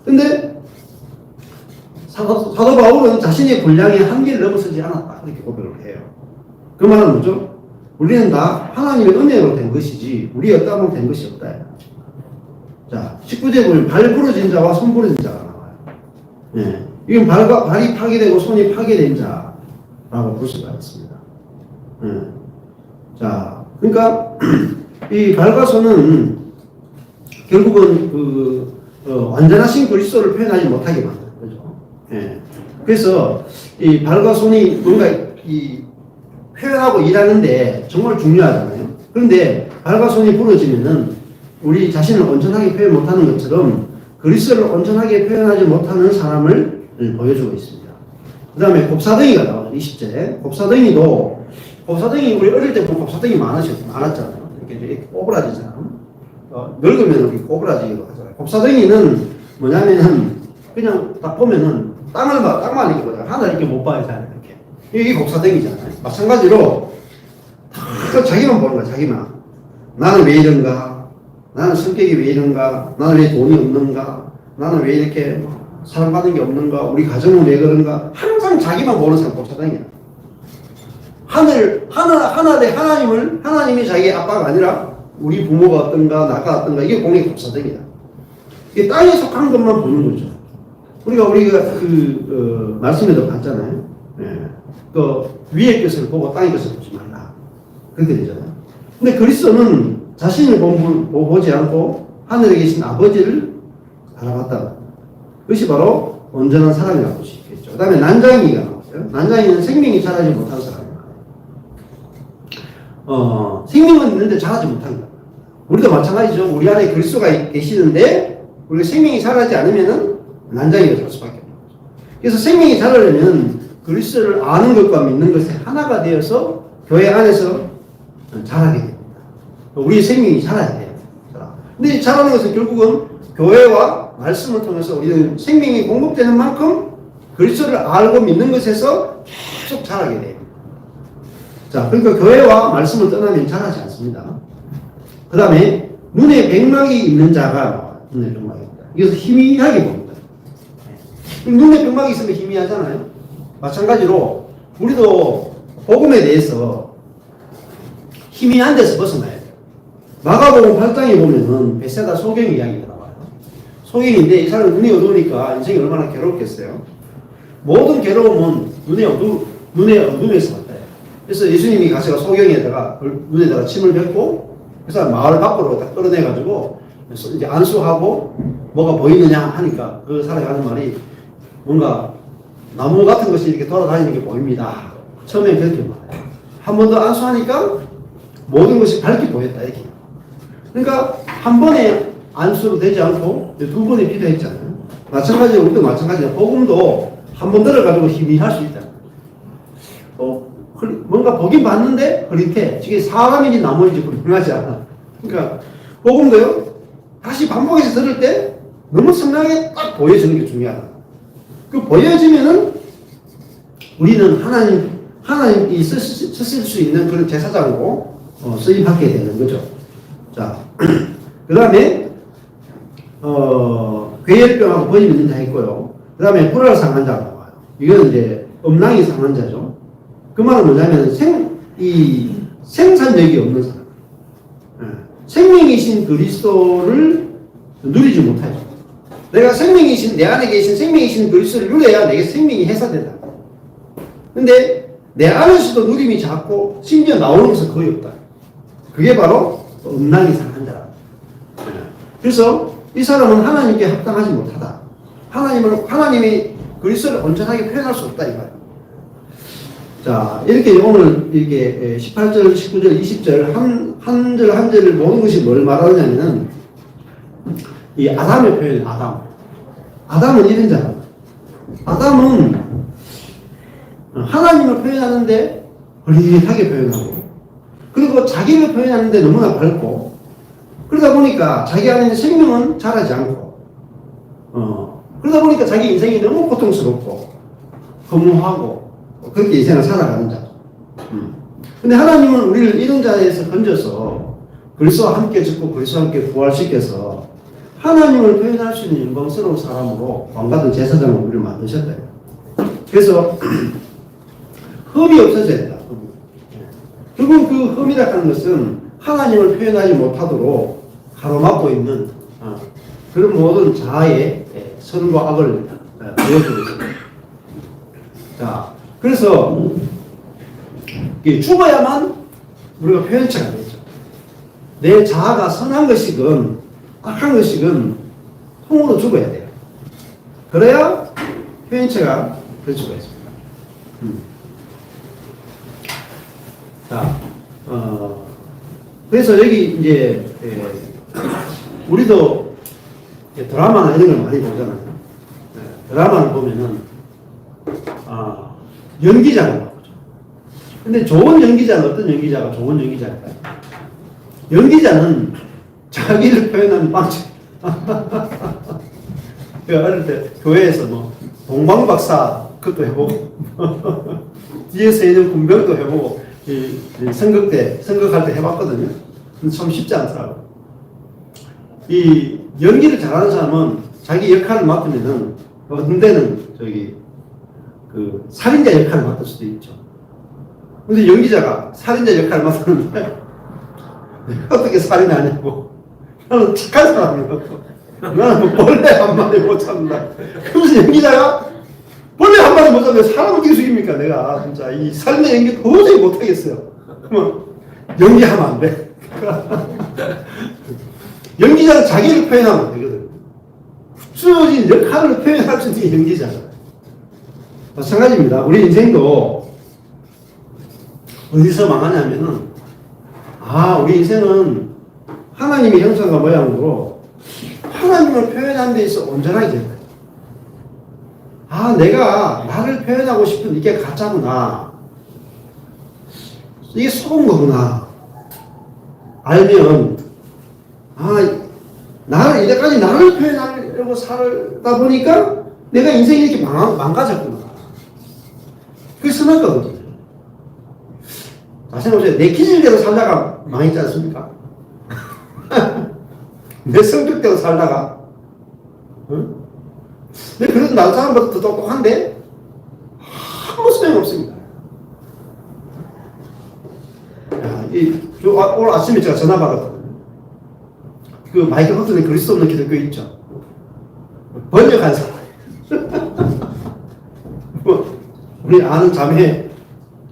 근데 사도 바울은 자신의 분량의 한계를 넘어서지 않았다. 이렇게 고백을 해요. 그 말은 뭐죠? 우리는 다 하나님의 은혜로 된 것이지, 우리 어따로 된 것이 없다. 자, 19제 보면 발 부러진 자와 손 부러진 자가 나와요. 예. 이건 발이 파괴되고 손이 파괴된 자라고 볼 수가 있습니다. 예. 자, 그러니까, 이 발과 손은 결국은 완전하신 그리스도를 표현하지 못하게 만드는 거죠. 예. 그래서 이 발과 손이 뭔가 표현하고 일하는데 정말 중요하잖아요. 그런데 발과 손이 부러지면은 우리 자신을 온전하게 표현 못하는 것처럼 그리스도를 온전하게 표현하지 못하는 사람을 보여주고 있습니다. 그 다음에 곱사등이가 나와요. 20절에. 곱사등이 우리 어릴 때 보면 곱사등이 많았잖아요. 이렇게 꼬부라지잖아요. 늙으면 이렇게 꼬부라지기도 하잖아요. 곱사등이는 뭐냐면은 그냥 딱 보면은 땅만 이렇게 보다가 하늘 이렇게 못 봐요. 잘 이렇게. 이게 곱사등이잖아요. 마찬가지로 다 자기만 보는 거야. 자기만. 나는 왜 이런가? 나는 성격이 왜 이런가? 나는 왜 돈이 없는가? 나는 왜 이렇게 사랑받는 게 없는가? 우리 가정은 왜 그런가? 항상 자기만 보는 사람 곱사등이야. 하나님이 자기의 아빠가 아니라 우리 부모가 어떤가, 나가 어떤가, 이게 공의 곱사등이다. 이게 땅에 속한 것만 보는 거죠. 우리가 말씀에도 봤잖아요. 예. 그 위의 것을 보고 땅의 것을 보지 말라. 그렇게 되잖아요. 근데 그리스도는 자신을 보지 않고 하늘에 계신 아버지를 알아봤다. 그것이 바로 온전한 사람이라고 볼 수 있겠죠. 그 다음에 난장이가 나왔어요. 난장이는 생명이 자라지 못한 사람입니다. 생명은 있는데 자라지 못한다. 우리도 마찬가지죠. 우리 안에 그리스도가 계시는데 우리가 생명이 자라지 않으면은 난장이가 될 수밖에 없는 거죠. 그래서 생명이 자라려면 그리스도를 아는 것과 믿는 것이 하나가 되어서 교회 안에서 자라게 됩니다. 우리의 생명이 자라야 돼요. 근데 자라는 것은 결국은 교회와 말씀을 통해서 우리는 생명이 공급되는 만큼 그리스도를 알고 믿는 것에서 계속 자라게 돼요. 자, 그러니까 교회와 말씀을 떠나면 자라지 않습니다. 그 다음에 눈에 백막이 있는 자가 눈에 백막이 있다. 이것을 희미하게 봅니다. 눈에 백막이 있으면 희미하잖아요. 마찬가지로 우리도 복음에 대해서 희미한 데서 벗어나야 돼요. 마가복음 8장에 보면은 베세다 소경 이야기가 나와요. 소경인데 이 사람 눈이 어두우니까 인생이 얼마나 괴롭겠어요. 모든 괴로움은 눈의 어둠에서 왔다. 그래서 예수님이 가셔가 소경에다가 눈에다가 침을 뱉고 그래서 마을 밖으로 딱 끌어내가지고 이제 안수하고 뭐가 보이느냐 하니까 그 사람이 하는 말이 뭔가 나무 같은 것이 이렇게 돌아다니는 게 보입니다. 처음에 그렇게 말해요. 한 번 더 안수하니까 모든 것이 밝게 보였다. 이렇게. 그러니까 한 번에 안수로 되지 않고 두 번에 필요했잖아요. 마찬가지로 우리도 마찬가지로 복음도 한 번 들어가지고 희미할 수 있다. 뭔가 보긴 봤는데 흐릿해. 이게 사람인지 나무인지 분명하지 않아. 그러니까 복음도요. 다시 반복해서 들을 때 너무 선명하게 딱 보여지는 게 중요하다. 그 보여지면은 우리는 하나님이 쓰실 수 있는 그런 제사장으로 쓰임받게 되는 거죠. 자, 그 다음에 괴혈병하고 번이 있는 자 있고요. 그 다음에 불알 상한 자가 나와요. 이거는 이제 음낭이 상한 자죠. 그 말은 뭐냐면 생산력이 없는 사람. 생명이신 그리스도를 누리지 못하죠. 내가 내 안에 계신 생명이신 그리스도를 누려야 내게 생명이 해사된다. 근데 내 안에서도 누림이 작고 심지어 나오는 것은 거의 없다. 그게 바로 음란이 상한 자라. 그래서 이 사람은 하나님께 합당하지 못하다. 하나님이 그리스도를 온전하게 표현할 수 없다 이 말이에요. 자, 이렇게 오늘 이렇게 18절, 19절, 20절 한 절 한 절을 모든 것이 뭘 말하느냐면은 이 아담의 표현이에요. 아담은 이런 자다. 아담은 하나님을 표현하는데 흐릿하게 표현하고, 그리고 자기를 표현하는데 너무나 밝고, 그러다 보니까 자기 안에 있는 생명은 자라지 않고, 그러다 보니까 자기 인생이 너무 고통스럽고, 허무하고, 그렇게 인생을 살아가는 자죠. 근데 하나님은 우리를 이런 자에서 건져서 그리스도와 함께 죽고 그리스도와 함께 부활시켜서 하나님을 표현할 수 있는 영광스러운 사람으로 왕같은 제사장으로 우리를 만드셨다. 그래서 흠이 없어져야 된다. 결국 그 흠이라 하는 것은 하나님을 표현하지 못하도록 가로막고 있는 그런 모든 자아의 선과 악을 보여주고 있습니다. 자, 그래서 죽어야만 우리가 표현체가 되죠. 내 자아가 선한 것이건 악한 것이건 통으로 죽어야 돼요. 그래야 표현체가 될 수가 있습니다. 자, 그래서 여기 이제 우리도 드라마나 이런 걸 많이 보잖아요. 드라마를 보면은 연기자가 나오죠. 근데 좋은 연기자는 어떤 연기자가 좋은 연기자일까요? 연기자는 자기를 표현하는 방식. 어릴 때 교회에서 뭐 동방박사 그것도 해보고 뒤에서 있는 군병도 해보고 선극할 때 해봤거든요. 근데 참 쉽지 않더라고요. 이 연기를 잘하는 사람은 자기 역할을 맡으면은 어떤 데는 그 살인자 역할을 맡을 수도 있죠. 근데 연기자가 살인자 역할을 맡았는데 어떻게 살인하냐고. 나는 착한 사람이라고. 나는 뭐 벌레 한 마리 못 잡는다. 그러면서 연기자가 벌레 한 마리 못 잡는데 사람을 어떻게 죽입니까? 내가 진짜 이 살인자 연기 도저히 못하겠어요. 그러면 연기하면 안 돼. 연기자는 자기를 표현하면 안 되거든. 주어진 역할을 표현할 수 있는 게 연기자잖아요. 마찬가지입니다. 우리 인생도 어디서 망하냐면은, 우리 인생은 하나님의 형상과 모양으로 하나님을 표현하는 데 있어 온전하게 될 거예요. 내가 나를 표현하고 싶은 이게 가짜구나. 이게 속은 거구나. 알면, 이제까지 나를 표현하려고 살다 보니까 내가 인생이 이렇게 망가졌구나. 그게 선할 거거든요. 자, 생각해보세요. 내 기질대로 살다가 망했지 않습니까? 내 성격대로 살다가, 응? 근데 그래도 다른 사람보다 더 똑똑한데? 아무 소용없습니다. 오늘 아침에 제가 전화 받았거든요. 그 마이클 허튼의 그리스도 없는 기독교 있죠? 번역한 사람. 우리 아는 자매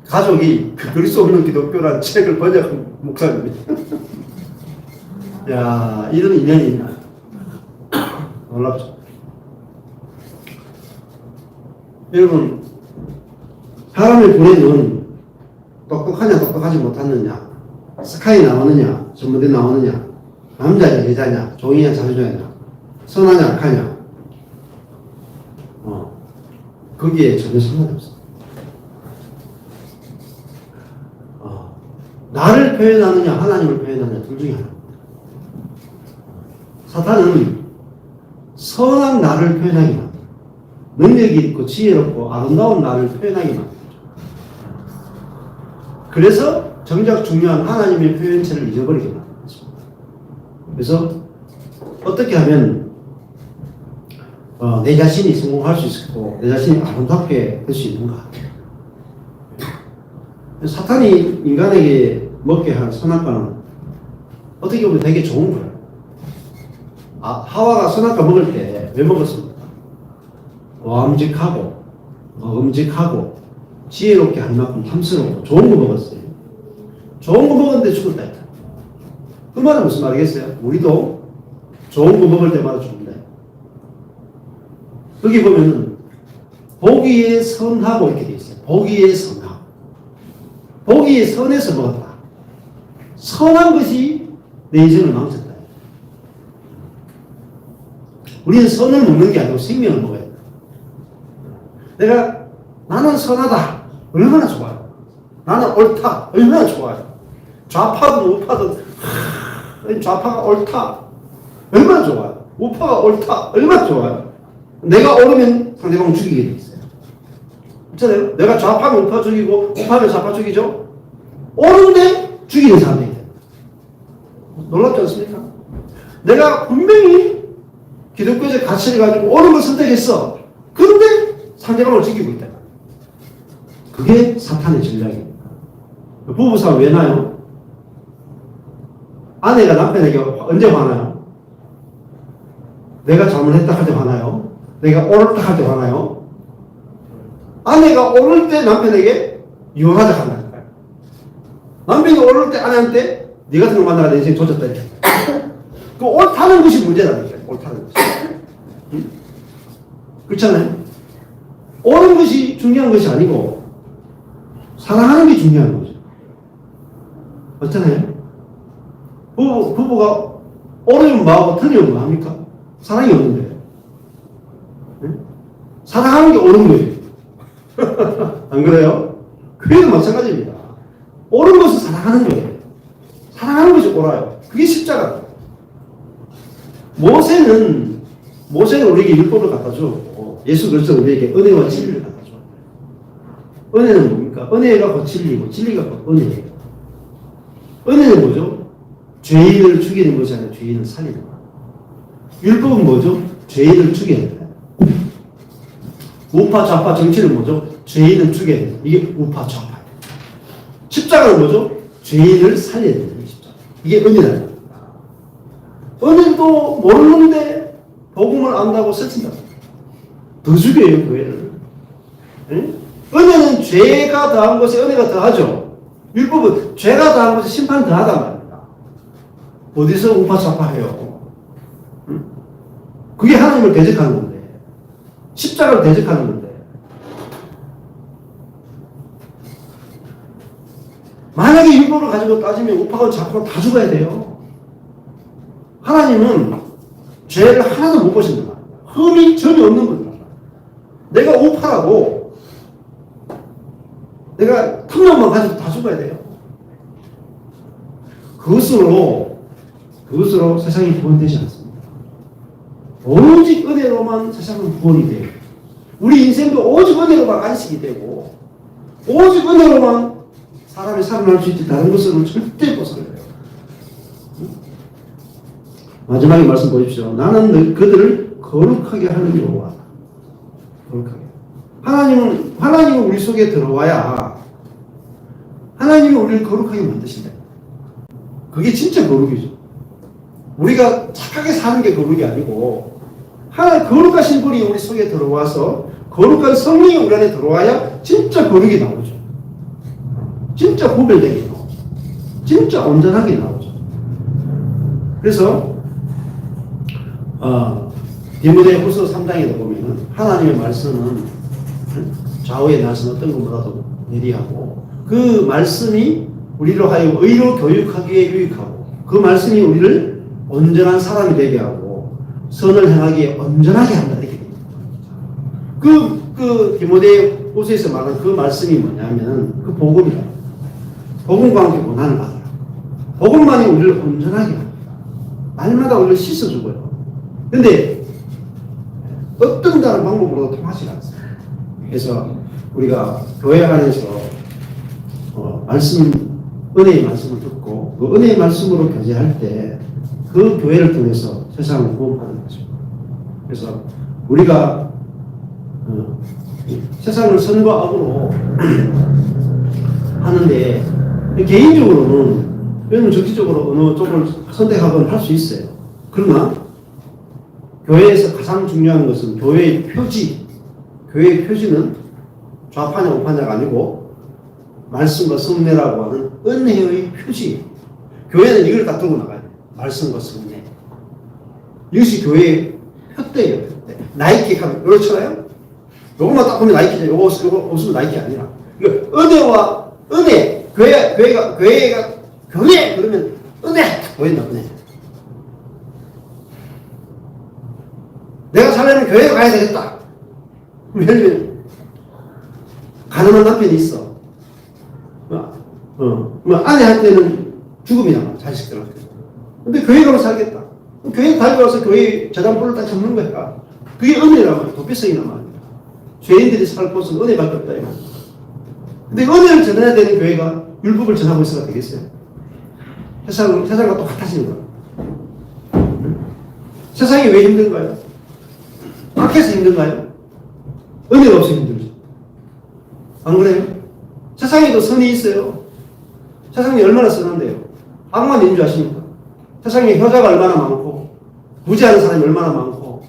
가족이 그 그리스도 없는 기독교라는 책을 번역한 목사입니다. 야, 이런 인연이 있나? 놀랍죠? 여러분, 사람을 보내는 똑똑하냐, 똑똑하지 못하느냐, 스카이 나오느냐, 전문대 나오느냐, 남자냐, 여자냐, 종이냐, 자주자냐, 선하냐, 악하냐, 거기에 전혀 상관이 없습니다. 나를 표현하느냐, 하나님을 표현하느냐, 둘 중에 하나입니다. 사탄은 선한 나를 표현하기 만듭니다. 능력이 있고 지혜롭고 아름다운 나를 표현하기 만듭니다. 그래서 정작 중요한 하나님의 표현체를 잊어버리게 만듭니다. 그래서 어떻게 하면 내 자신이 성공할 수 있고 내 자신이 아름답게 될 수 있는가. 사탄이 인간에게 먹게 한 선악과는 어떻게 보면 되게 좋은 거예요. 하와가 선악과 먹을 때 왜 먹었습니까? 와음직하고 먹음직하고 지혜롭게 할 만큼 탐스럽고 좋은 거 먹었어요. 좋은 거 먹었는데 죽었다 했다. 그 말은 무슨 말이겠어요? 우리도 좋은 거 먹을 때마다 죽는다. 여기 보면은 보기에 선하고 이렇게 돼 있어요. 보기에 선하고. 보기에 선해서 먹었다. 선한 것이 내 인생을 망쳤다. 우리는 선을 먹는 게 아니고 생명을 먹어야 돼. 나는 선하다. 얼마나 좋아요. 나는 옳다. 얼마나 좋아요. 좌파든 우파든 좌파가 옳다. 얼마나 좋아요. 우파가 옳다. 얼마나 좋아요. 내가 옳으면 상대방 죽이게 돼 있어요. 있잖아요. 내가 좌파면 우파 죽이고 우파면 좌파 죽이죠. 옳은데 죽이는 사람이 돼요. 놀랍지 않습니까? 내가 분명히 기독교적 가치를 가지고 옳은 걸 선택했어. 그런데 상대방을 죽이고 있다. 그게 사탄의 전략입니다. 부부싸움 왜 나요? 아내가 남편에게 언제 화나요? 내가 잘못했다 할 때 화나요? 내가 옳다 할 때 화나요? 아내가 옳을 때 남편에게 유혹하자 한다니까요. 남편이 옳을 때 아내한테 네 같은 거 만나가 내 인생 조졌다 이렇게. 그 옳다는 것이 문제라니까요. 옳다는 것이. 응? 그렇잖아요. 옳은 것이 중요한 것이 아니고 사랑하는 게 중요한 거죠. 맞잖아요. 부부가 옳으면 뭐하고 틀리면 뭐합니까? 사랑이 없는데. 응? 사랑하는 게 옳은 거예요. 안 그래요? 그래도 마찬가지입니다. 옳은 것을 사랑하는 거예요. 사랑하는 것이 옳아요. 그게 십자가예요. 모세는 우리에게 율법을 갖다 주었고 예수 그리스도 우리에게 은혜와 진리를 갖다 줘. 은혜는 뭡니까? 은혜가 곧 진리고 진리가 곧 은혜예요. 은혜는 뭐죠? 죄인을 죽이는 것이 아니라 죄인을 살리는 거예요. 율법은 뭐죠? 죄인을 죽여야 돼요. 우파 좌파 정치는 뭐죠? 죄인을 죽여야 돼요. 이게 우파 좌파. 십자가는 뭐죠? 죄인을 살려야 돼요. 십자가. 이게 은혜라는 겁니다. 은혜도 모르는데 복음을 안다고 설친다. 더 죽여요, 교회를. 응? 은혜는 죄가 더한 것에 은혜가 더하죠. 율법은 죄가 더한 것에 심판이 더하단 말입니다. 어디서 우파 좌파해요? 응? 그게 하나님을 대적하는 건데, 십자가를 대적하는 건데, 만약에 율법을 가지고 따지면 우파가 좌파가 다 죽어야 돼요. 하나님은 죄를 하나도 못 보신다. 흠이 전혀 없는 분이다. 내가 우파라고 내가 탐욕만 가지고 다 죽어야 돼요. 그것으로 세상이 구원되지 않습니다. 오직 은혜로만 세상은 구원이 돼요. 우리 인생도 오직 은혜로만 안식이 되고 오직 은혜로만 사람이 살아날 수 있지 다른 것으로는 절대 벗어나요. 마지막에 말씀 보십시오. 나는 그들을 거룩하게 하는 여호와. 거룩하게. 하나님은 우리 속에 들어와야 하나님이 우리를 거룩하게 만드신다. 그게 진짜 거룩이죠. 우리가 착하게 사는 게 거룩이 아니고 하나님 거룩하신 분이 우리 속에 들어와서 거룩한 성령이 우리 안에 들어와야 진짜 거룩이 나오죠. 진짜 구별되게 나오죠. 진짜 온전하게 나오죠. 그래서 디모데후서 3장에도 보면은 하나님의 말씀은 좌우의 낯은 어떤 것보다도 예리하고 그 말씀이 우리로 하여 의로 교육하기에 유익하고 그 말씀이 우리를 온전한 사람이 되게 하고 선을 행하기에 온전하게 한다 이렇게 됩니다. 그 디모데후서에서 말하는 그 말씀이 뭐냐면 그 복음이다. 복음과 함께 고난을 받아라. 복음만이 우리를 온전하게 합니다. 날마다 우리를 씻어주고요. 근데 어떤 다른 방법으로도 통하지 않습니다. 그래서 우리가 교회 안에서 은혜의 말씀을 듣고 그 은혜의 말씀으로 교제할 때 그 교회를 통해서 세상을 구원하는 것입니다. 그래서 우리가 세상을 선과 악으로 하는데 개인적으로는 왜냐면 정치적으로 어느 쪽을 선택하거나 할 수 있어요. 그러나 교회에서 가장 중요한 것은 교회의 표지. 교회의 표지는 좌파냐 우파냐가 아니고 말씀과 성례라고 하는 은혜의 표지. 교회는 이걸 다 들고 나가요. 말씀과 성례. 이것이 교회의 표대예요. 표대. 나이키 하면 그렇잖아요. 요것만 딱 보면 나이키죠. 요거 없으면 나이키 아니라. 은혜와 은혜. 교회 그러면 은혜 보인다. 은혜. 내가 살려면 교회에 가야 되겠다. 예를 들면 가난한 남편이 있어. 뭐 아내한테는 죽음이야, 자식들한테. 근데 교회 가면 살겠다. 교회 다녀와서 교회 재단불을 다 접는 거야. 그게 은혜란 말이야. 도피성이란 말이야. 죄인들이 살 곳은 은혜밖에 없다. 이거. 근데 은혜를 전해야 되는 교회가 율법을 전하고 있어야 되겠어요? 세상과 똑같아지는 거야. 세상이 왜 힘든가요? 밖에서 힘든가요? 은혜가 없어 힘들죠. 안 그래요? 세상에도 선이 있어요. 세상이 얼마나 선한데요? 악만 있는 줄 아십니까? 세상에 효자가 얼마나 많고, 무지하는 사람이 얼마나 많고,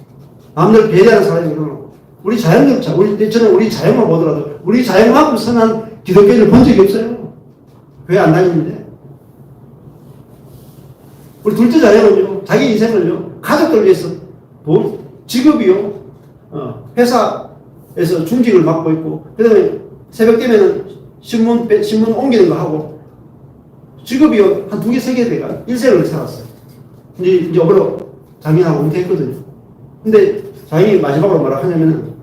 남들 배려하는 사람이 얼마나 많고, 우리 자연경차, 저는 우리 자연만 보더라도, 우리 자연만큼 선한 기독교인을 본 적이 없어요. 교회 안 다니는데. 우리 둘째 자연은요, 자기 인생을요, 가족들 위해서 돈, 직업이요, 회사에서 중직을 맡고 있고, 그 다음에 새벽 되면은 신문 옮기는 거 하고, 직업이요, 한 2개, 3개 돼가 일생을 살았어요. 이제 어버로 장인하고 은퇴했거든요. 근데 장인이 마지막으로 뭐라 하냐면은,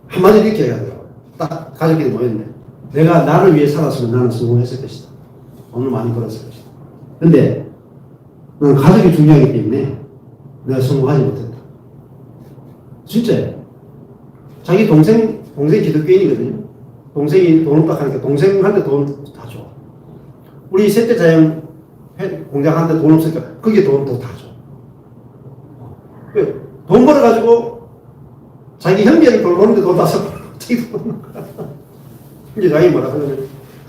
한마디로 이렇게 얘기하더라고요. 딱 가족끼리 모였는데, 내가 나를 위해 살았으면 나는 성공했을 것이다. 오늘 많이 벌었을 것이다. 근데 나는 가족이 중요하기 때문에 내가 성공하지 못했다. 진짜예요. 자기 동생 기독교인이거든요. 동생이 돈을 딱 하니까 동생한테 돈 다 줘. 우리 셋째 자연 공장한테 돈 없으니까 거기에 돈도 다 줘. 돈 벌어가지고 자기 형제를 돌보는데 돈 다 써. 어떻게 돈 이제 자기 뭐라 그러면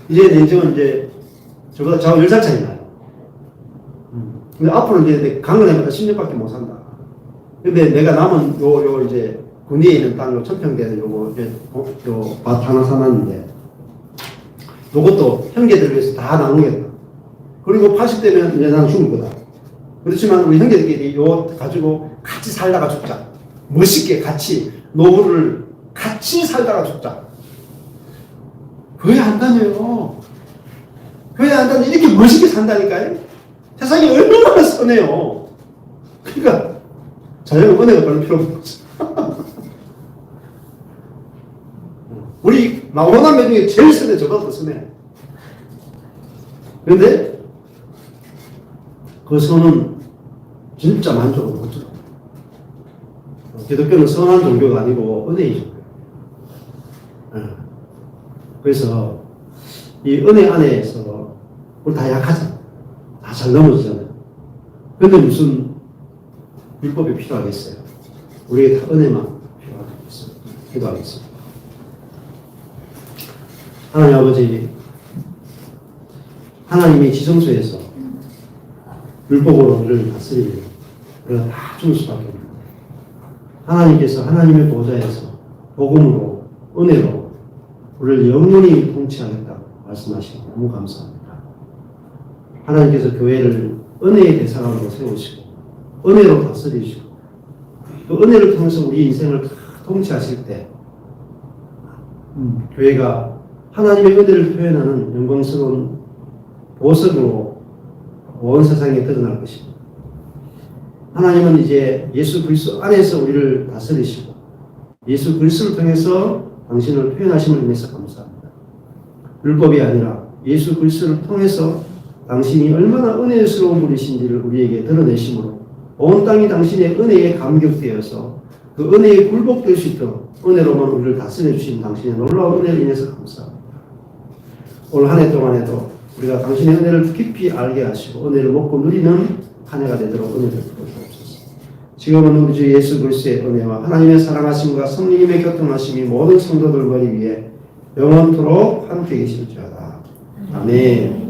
이제 내 인생은 이제 저보다 저하고 10살 차이 나요. 근데 앞으로 이제 강건하니까 10년밖에 못 산다. 근데 내가 남은 요 이제 군위에 있는 땅, 요 천평대에 요거 이제 밭 하나 사놨는데 요것도 형제들 위해서 다 나누겠다. 그리고 80대면 이제 나는 죽을 거다. 그렇지만 우리 형제들끼리 요 가지고 같이 살다가 죽자. 멋있게 같이 노후를 같이 살다가 죽자. 교회 안 다녀요. 교회 안 다녀 이렇게 멋있게 산다니까요. 세상이 얼마나 선해요. 그러니까 자연은 은혜가 별로 필요 없어. 우리 나오남매 중에 제일 선해. 저보다 더 선해. 그런데 그 선은 진짜 만족을 못하더라고요. 기독교는 선한 종교가 아니고 은혜의 종교예요. 그래서 이 은혜 안에서 우리 다 약하잖아요. 다 잘 넘어지잖아요. 그런데 무슨 율법이 필요하겠어요? 우리에게 다 은혜만 필요하겠습니다. 기도하겠습니다. 하나님 아버지, 하나님이 지성소에서 율법으로 우리를 다스리는 우리가 다 죽을 수밖에 없는데 하나님께서 하나님의 보좌에서 복음으로 은혜로 우리를 영원히 통치하겠다고 말씀하시고 너무 감사합니다. 하나님께서 교회를 은혜의 대상으로 세우시고 은혜로 다스리시고 그 은혜를 통해서 우리 인생을 다 통치하실 때 교회가 하나님의 은혜를 표현하는 영광스러운 보석으로 온 세상에 드러날 것입니다. 하나님은 이제 예수 그리스도 안에서 우리를 다스리시고 예수 그리스도를 통해서 당신을 표현하심을 인해서 감사합니다. 율법이 아니라 예수 그리스도를 통해서 당신이 얼마나 은혜스러운 분이신지를 우리에게 드러내심으로 온 땅이 당신의 은혜에 감격되어서 그 은혜에 굴복될 수 있도록 은혜로만 우리를 다스려 주신 당신의 놀라운 은혜를 인해서 감사합니다. 올 한 해 동안에도 우리가 당신의 은혜를 깊이 알게 하시고 은혜를 먹고 누리는 한 해가 되도록 은혜를 주옵소서. 지금은 우리 주 예수 그리스도의 은혜와 하나님의 사랑하심과 성령님의 교통하심이 모든 성도들 머리 위에 영원토록 함께 계실지어다. 아멘.